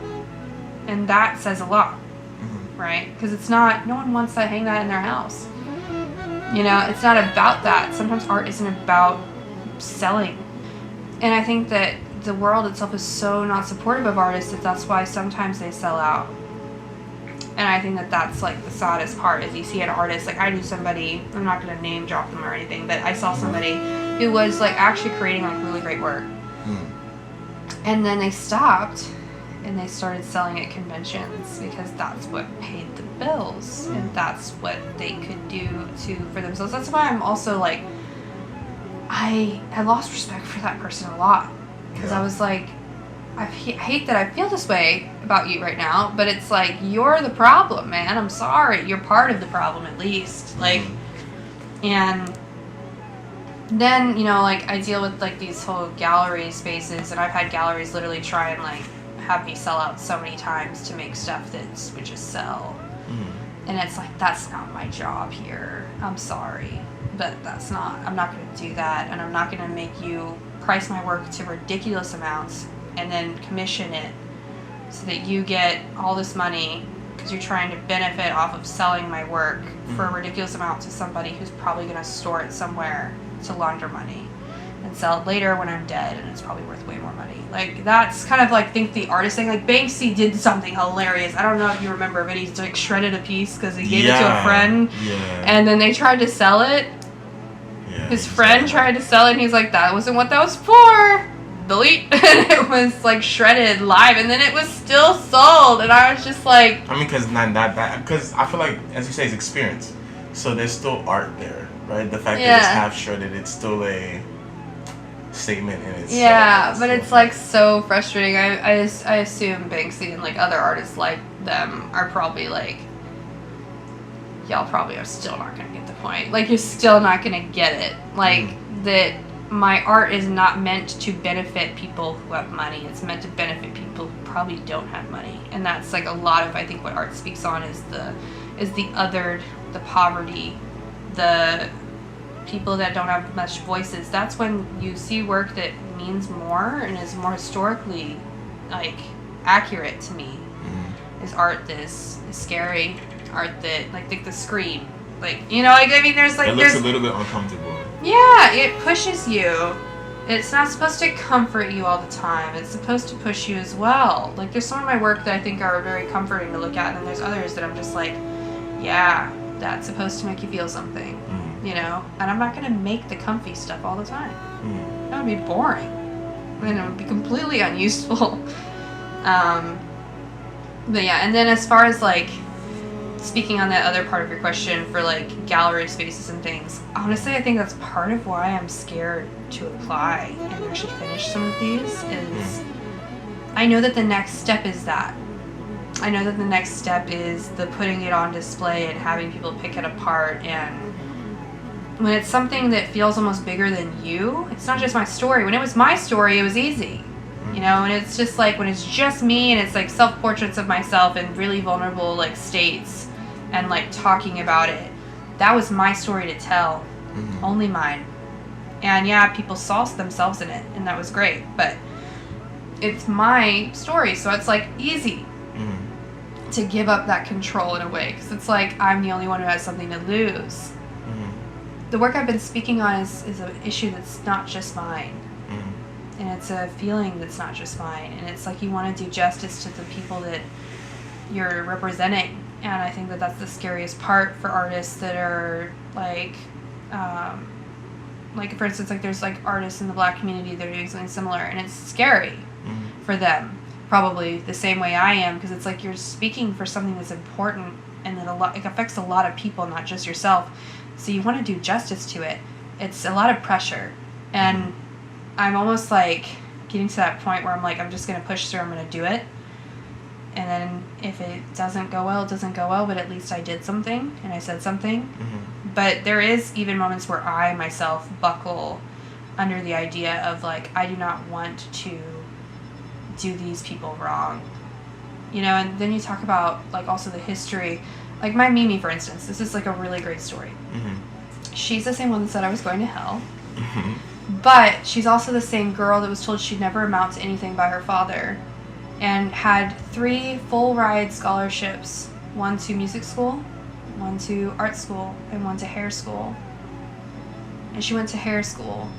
And that says a lot, right? Because it's not, no one wants to hang that in their house. You know, it's not about that. Sometimes art isn't about selling. And I think that the world itself is so not supportive of artists that that's why sometimes they sell out. And I think that that's like the saddest part, is you see an artist, like I knew somebody, I'm not going to name drop them or anything, but I saw somebody who was like actually creating like really great work. And then they stopped and they started selling at conventions because that's what paid the bills and that's what they could do for themselves. That's why I'm also like, I lost respect for that person a lot, because I was like, I hate that I feel this way about you right now, but it's like, you're the problem, man. I'm sorry. You're part of the problem, at least. Like, and then, you know, like, I deal with, like, these whole gallery spaces, and I've had galleries literally try and, like, have me sell out so many times to make stuff that would just sell. And it's like, that's not my job here. I'm sorry, but I'm not going to do that, and I'm not going to make you price my work to ridiculous amounts and then commission it so that you get all this money because you're trying to benefit off of selling my work for a ridiculous amount to somebody who's probably going to store it somewhere to launder money and sell it later when I'm dead and it's probably worth way more money. Like, that's kind of like, think the artist thing. Like, Banksy did something hilarious. I don't know if you remember, but he like shredded a piece because he gave it to a friend and then they tried to sell it. His friend tried to sell it and he's like, that wasn't what that was for. Delete. And it was like shredded live and then it was still sold and I was just like, I mean, because I feel like, as you say, it's experience, so there's still art there, right? The fact that it's half shredded, it's still a statement in itself. But it's like so frustrating. I assume Banksy and like other artists like them are probably like, y'all probably are still not gonna get the point. Like, you're still not gonna get it. Like, that my art is not meant to benefit people who have money. It's meant to benefit people who probably don't have money. And that's like a lot of, I think, what art speaks on is the othered, the poverty, the people that don't have much voices. That's when you see work that means more and is more historically like accurate to me. Is art that is scary, art that like the Scream, like, you know, like, I mean, there's like, it looks a little bit uncomfortable. Yeah, it pushes you. It's not supposed to comfort you all the time. It's supposed to push you as well. Like, there's some of my work that I think are very comforting to look at, and then there's others that I'm just like, yeah, that's supposed to make you feel something, you know? And I'm not going to make the comfy stuff all the time. That would be boring. And it would be completely unuseful. But yeah, and then as far as like, speaking on that other part of your question for like gallery spaces and things, honestly, I think that's part of why I'm scared to apply and actually finish some of these is I know that the next step is that. I know that the next step is the putting it on display and having people pick it apart and when it's something that feels almost bigger than you, it's not just my story. When it was my story, it was easy. You know, and it's just like when it's just me and it's like self-portraits of myself in really vulnerable like states and like talking about it. That was my story to tell. Only mine. And yeah, people saw themselves in it and that was great, but it's my story, so it's like easy to give up that control in a way, because it's like I'm the only one who has something to lose. The work I've been speaking on is an issue that's not just mine. And it's a feeling that's not just mine. And it's like you want to do justice to the people that you're representing. And I think that that's the scariest part for artists that are like for instance, like there's like artists in the Black community that are doing something similar. And it's scary for them. Probably the same way I am. Because it's like you're speaking for something that's important. And that it affects a lot of people, not just yourself. So you want to do justice to it. It's a lot of pressure. And I'm almost like getting to that point where I'm like, I'm just going to push through, I'm going to do it. And then if it doesn't go well, it doesn't go well, but at least I did something and I said something. But there is even moments where I myself buckle under the idea of like, I do not want to do these people wrong. You know, and then you talk about like also the history. Like my Mimi, for instance, this is like a really great story. She's the same one that said I was going to hell. But she's also the same girl that was told she'd never amount to anything by her father and had 3 full ride scholarships, 1 to music school, 1 to art school, and 1 to hair school. And she went to hair school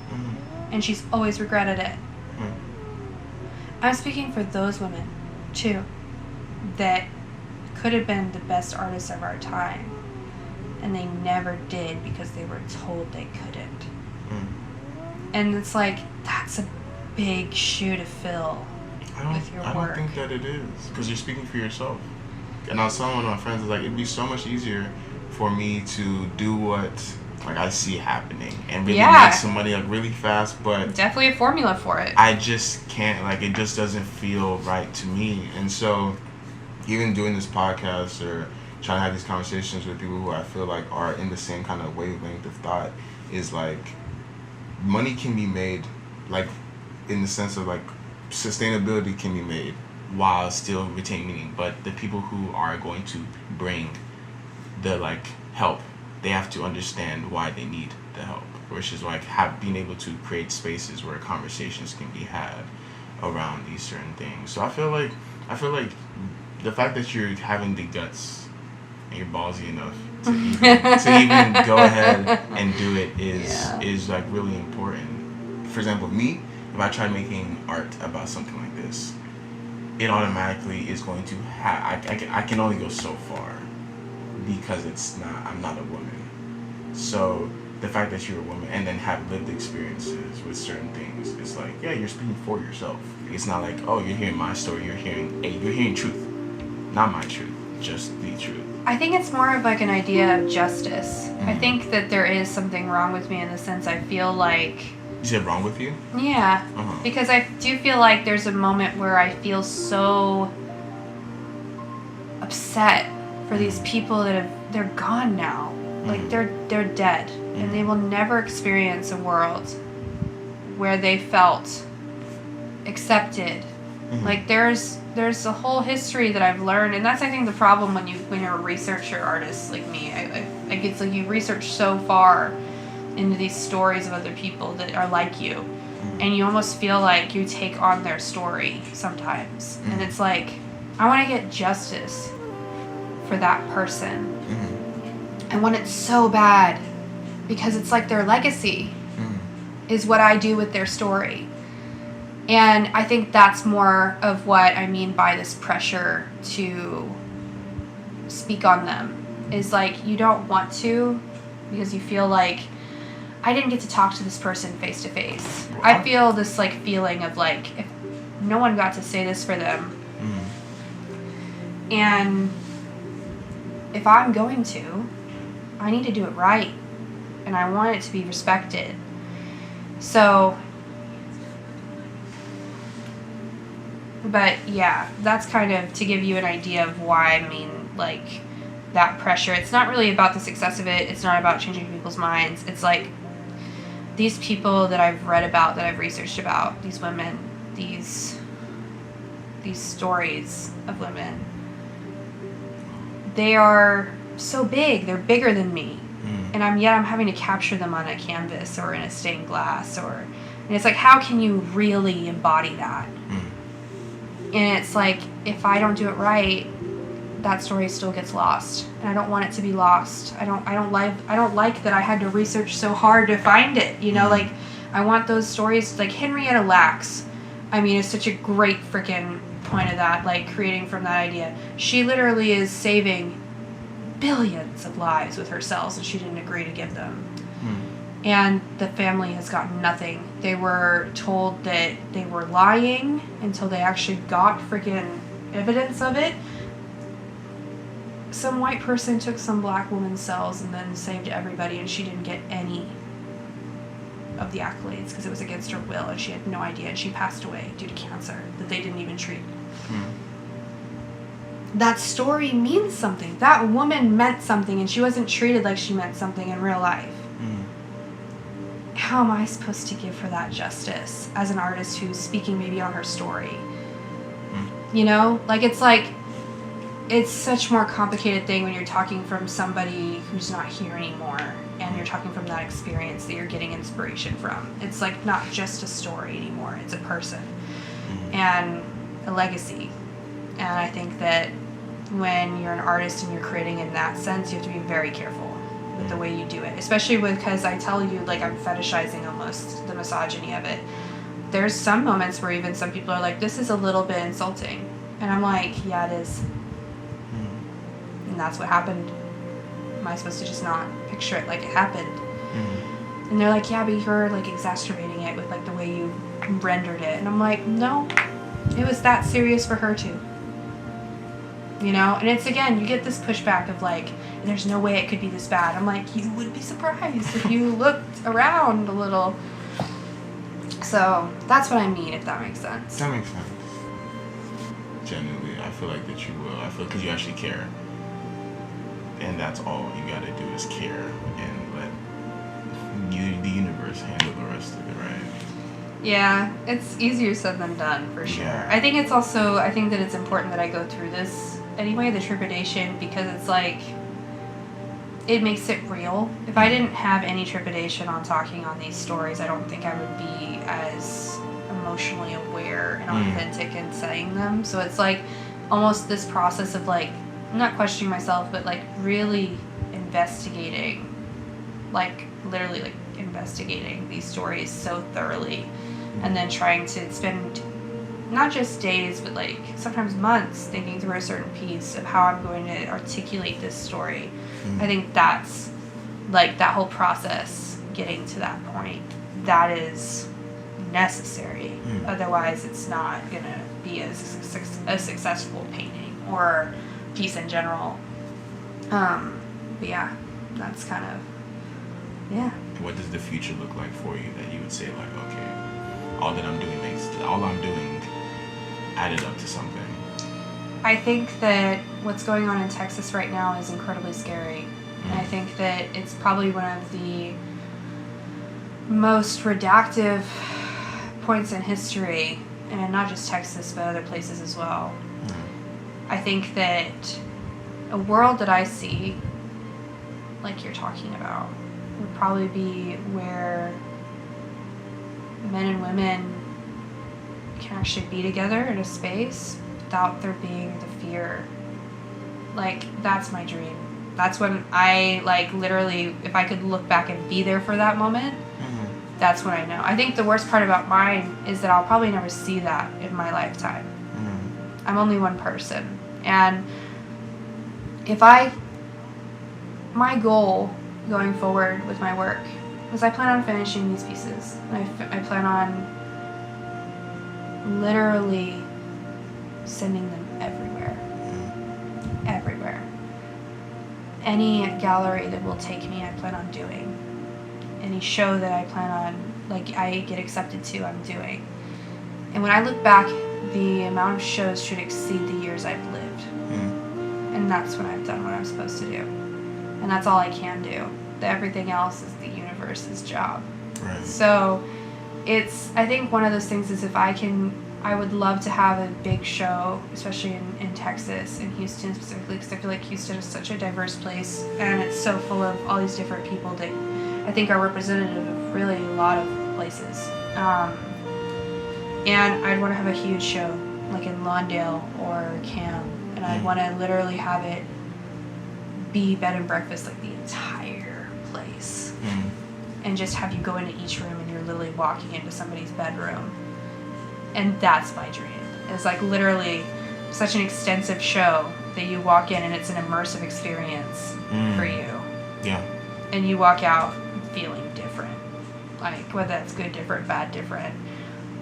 and she's always regretted it. I'm speaking for those women too that could have been the best artists of our time and they never did because they were told they couldn't. And it's like, that's a big shoe to fill with your work. I don't think that it is, because you're speaking for yourself. And I was telling one of my friends, like, it'd be so much easier for me to do what like I see happening and really make some money like really fast, but definitely a formula for it. I just can't, like, it just doesn't feel right to me. And so even doing this podcast or trying to have these conversations with people who I feel like are in the same kind of wavelength of thought is like, money can be made, like, in the sense of, like, sustainability can be made while still retaining meaning. But the people who are going to bring the, like, help, they have to understand why they need the help. Which is, like, being able to create spaces where conversations can be had around these certain things. So I feel like the fact that you're having the guts and you're ballsy enough to even go ahead and do it is like really important. For example, me, if I try making art about something like this, it automatically is going to I can only go so far because I'm not a woman. So the fact that you're a woman and then have lived experiences with certain things, it's like, yeah, you're speaking for yourself. It's not like, oh, you're hearing my story, you're hearing truth. Not my truth, just the truth. I think it's more of like an idea of justice. I think that there is something wrong with me in the sense I feel like... You said wrong with you? Yeah. Because I do feel like there's a moment where I feel so upset for these people that they're gone now. Like they're dead. And they will never experience a world where they felt accepted. Like there's a whole history that I've learned, and that's I think the problem when you're a researcher artist like me. I get like you research so far into these stories of other people that are like you, and you almost feel like you take on their story sometimes, and it's like I want to get justice for that person. I want it so bad because it's like their legacy is what I do with their story. And I think that's more of what I mean by this pressure to speak on them. Is like you don't want to because you feel like I didn't get to talk to this person face to face. I feel this like feeling of like if no one got to say this for them. And if I'm going to, I need to do it right. And I want it to be respected. So... But yeah, that's kind of to give you an idea of why I mean, like, that pressure. It's not really about the success of it. It's not about changing people's minds. It's like these people that I've read about, that I've researched about, these women, these stories of women, they are so big. They're bigger than me. And I'm having to capture them on a canvas or in a stained glass, and it's like, how can you really embody that? And it's like, if I don't do it right, that story still gets lost, and I don't want it to be lost. I don't like that I had to research so hard to find it. Like, I want those stories. Like Henrietta Lacks, I mean, it's such a great freaking point of that. Like, creating from that idea, she literally is saving billions of lives with her cells, and she didn't agree to give them. And the family has gotten nothing. They were told that they were lying until they actually got freaking evidence of it. Some white person took some black woman's cells and then saved everybody, and she didn't get any of the accolades because it was against her will, and she had no idea, and she passed away due to cancer that they didn't even treat. That story means something. That woman meant something, and she wasn't treated like she meant something in real life. How am I supposed to give her that justice as an artist who's speaking maybe on her story? It's such more complicated thing when you're talking from somebody who's not here anymore, and you're talking from that experience that you're getting inspiration from. It's like not just a story anymore. It's a person and a legacy. And I think that when you're an artist and you're creating in that sense, you have to be very careful with the way you do it, especially because I tell you, like, I'm fetishizing almost the misogyny of it. There's some moments where even some people are like, this is a little bit insulting, and I'm like, yeah, it is. And that's what happened. Am I supposed to just not picture it like it happened? And they're like, yeah, but you're like exacerbating it with like the way you rendered it. And I'm like, no, it was that serious for her too. And it's, again, you get this pushback of like, there's no way it could be this bad. I'm like, you would be surprised if you looked around a little. So that's what I mean, if that makes sense. That makes sense. Genuinely, I feel like that you will. I feel because you actually care. And that's all you gotta do is care and let the universe handle the rest of it, right? Yeah, it's easier said than done, for sure. Yeah. I think that it's important that I go through this anyway, the trepidation, because it's like, it makes it real. If I didn't have any trepidation on talking on these stories, I don't think I would be as emotionally aware and authentic in saying them. So it's like almost this process of like, not questioning myself, but like really investigating, like literally like investigating these stories so thoroughly, and then trying to spend not just days, but like sometimes months thinking through a certain piece of how I'm going to articulate this story. I think that's like that whole process, getting to that point, that is necessary. Otherwise it's not gonna be a successful painting or piece in general. But yeah, that's kind of, yeah. What does the future look like for you that you would say like, okay, all I'm doing added up to something? I think that what's going on in Texas right now is incredibly scary. And I think that it's probably one of the most redactive points in history, and not just Texas, but other places as well. I think that a world that I see, like you're talking about, would probably be where men and women can actually be together in a space without there being the fear. Like, that's my dream. That's when I, like, literally, if I could look back and be there for that moment, that's when I know. I think the worst part about mine is that I'll probably never see that in my lifetime. I'm only one person. And my goal going forward with my work is I plan on finishing these pieces. I plan on literally sending them everywhere. Everywhere. Any gallery that will take me, I plan on doing. Any show that I plan on, like, I get accepted to, I'm doing. And when I look back, the amount of shows should exceed the years I've lived. and that's when I've done what I'm supposed to do. And that's all I can do. Everything else is the universe's job. Right. So I think one of those things is I would love to have a big show, especially in Texas, in Houston specifically, because I feel like Houston is such a diverse place, and it's so full of all these different people that I think are representative of really a lot of places. And I'd want to have a huge show, like in Lawndale or Cam, and I'd want to literally have it be bed and breakfast, like the entire place. And just have you go into each room and you're literally walking into somebody's bedroom. And that's my dream. It's like literally such an extensive show that you walk in and it's an immersive experience for you. Yeah. And you walk out feeling different. Like, whether that's good, different, bad, different.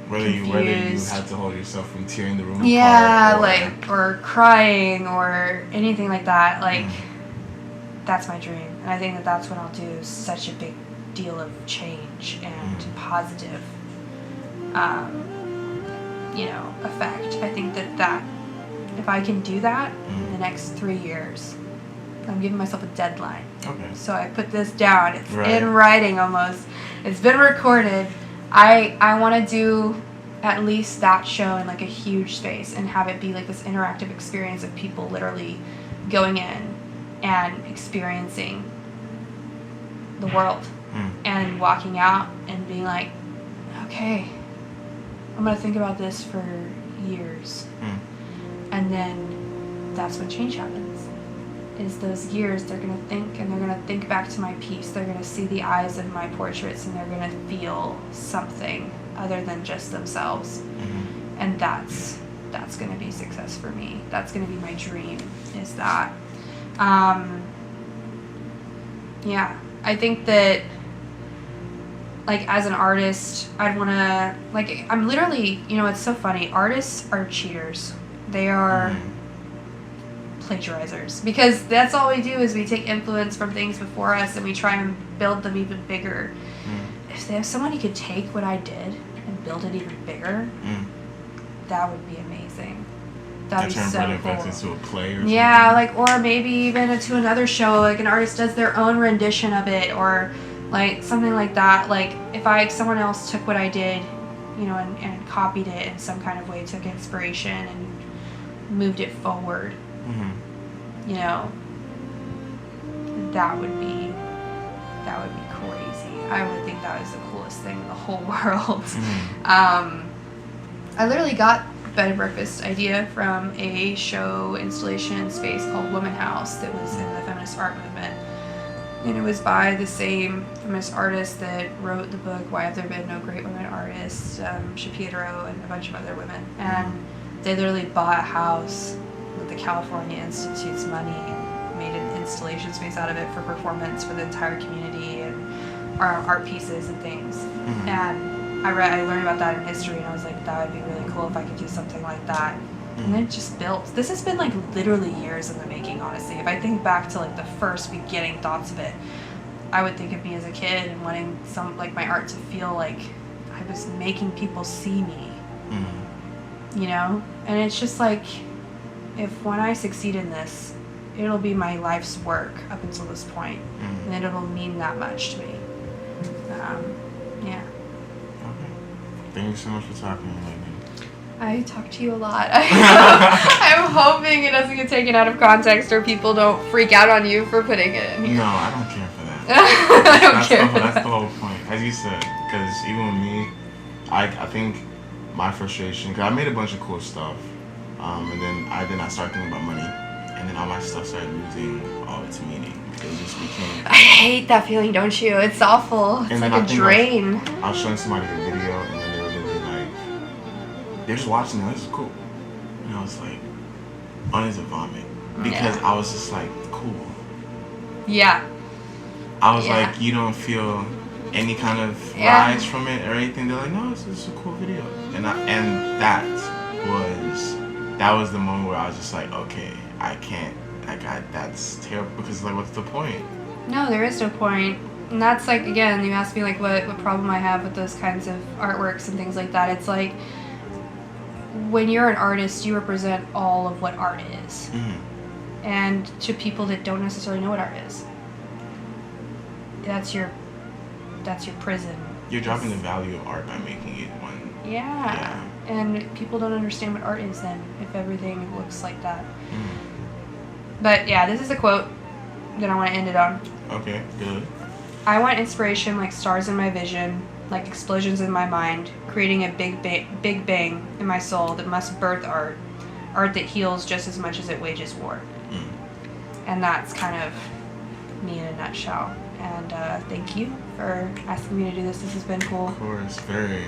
Whether you had to hold yourself from tearing the room apart. Yeah, or crying or anything like that. Like, that's my dream. And I think that that's what I'll do. Such a big deal of change and positive, effect. I think that if I can do that in the next 3 years, I'm giving myself a deadline. Okay. So I put this down. It's in writing almost. It's been recorded. I want to do at least that show in like a huge space and have it be like this interactive experience of people literally going in and experiencing the world and walking out and being like, okay, I'm going to think about this for years. And then that's when change happens. Is those years they're going to think, and they're going to think back to my piece. They're going to see the eyes of my portraits, and they're going to feel something other than just themselves. And that's going to be success for me. That's going to be my dream, is that. Yeah, I think that, like, as an artist, I'd want to, like, I'm literally, it's so funny. Artists are cheaters. They are plagiarizers, because that's all we do is we take influence from things before us and we try and build them even bigger. If somebody could take what I did and build it even bigger, that would be amazing. That'd be so cool. Into a play or something. Yeah, like, or maybe even to another show, like an artist does their own rendition of it, or like something like that. Like if someone else took what I did, and copied it in some kind of way, took inspiration and moved it forward. That would be crazy. I would think that was the coolest thing in the whole world. I literally got bed and breakfast idea from a show installation space called Woman House that was in the feminist art movement. And it was by the same feminist artist that wrote the book Why Have There Been No Great Women Artists, Shapiro, and a bunch of other women. And they literally bought a house with the California Institute's money and made an installation space out of it for performance for the entire community and art pieces and things. And I learned about that in history, and I was like, that would be really cool if I could do something like that. And then it just built. This has been like literally years in the making, honestly. If I think back to like the first beginning thoughts of it, I would think of me as a kid and wanting my art to feel like I was making people see me. And it's just like, when I succeed in this, it'll be my life's work up until this point, and then it'll mean that much to me. Yeah. Okay. Thank you so much for talking to me. I talk to you a lot. I'm hoping it doesn't get taken out of context or people don't freak out on you for putting it in here. No, I don't care for that. That's the whole point. As you said, because even with me, I think my frustration, because I made a bunch of cool stuff, and then I started thinking about money, and then all my stuff started losing all its meaning. It just became... I hate that feeling, don't you? It's awful. It's like a drain. I was showing somebody the video, and then they were literally like, they're just watching it, this is cool. And I was like, on is a vomit. Because I was just like, cool. Yeah. I was like, you don't feel any kind of rise from it or anything? They're like, no, it's just a cool video. And that was the moment where I was just like, okay, I can't, that's terrible, because like, what's the point? No, there is no point. And that's like, again, you asked me like what problem I have with those kinds of artworks and things like that. It's like, when you're an artist, you represent all of what art is. and to people that don't necessarily know what art is. That's your prison. You're dropping the value of art by making it one. Yeah. And people don't understand what art is then if everything looks like that. But yeah, this is a quote that I want to end it on. Okay, good. I want inspiration like stars in my vision, like explosions in my mind, creating a big bang in my soul that must birth art that heals just as much as it wages war. And that's kind of me in a nutshell. And thank you for asking me to do this. This has been cool. Of course, very.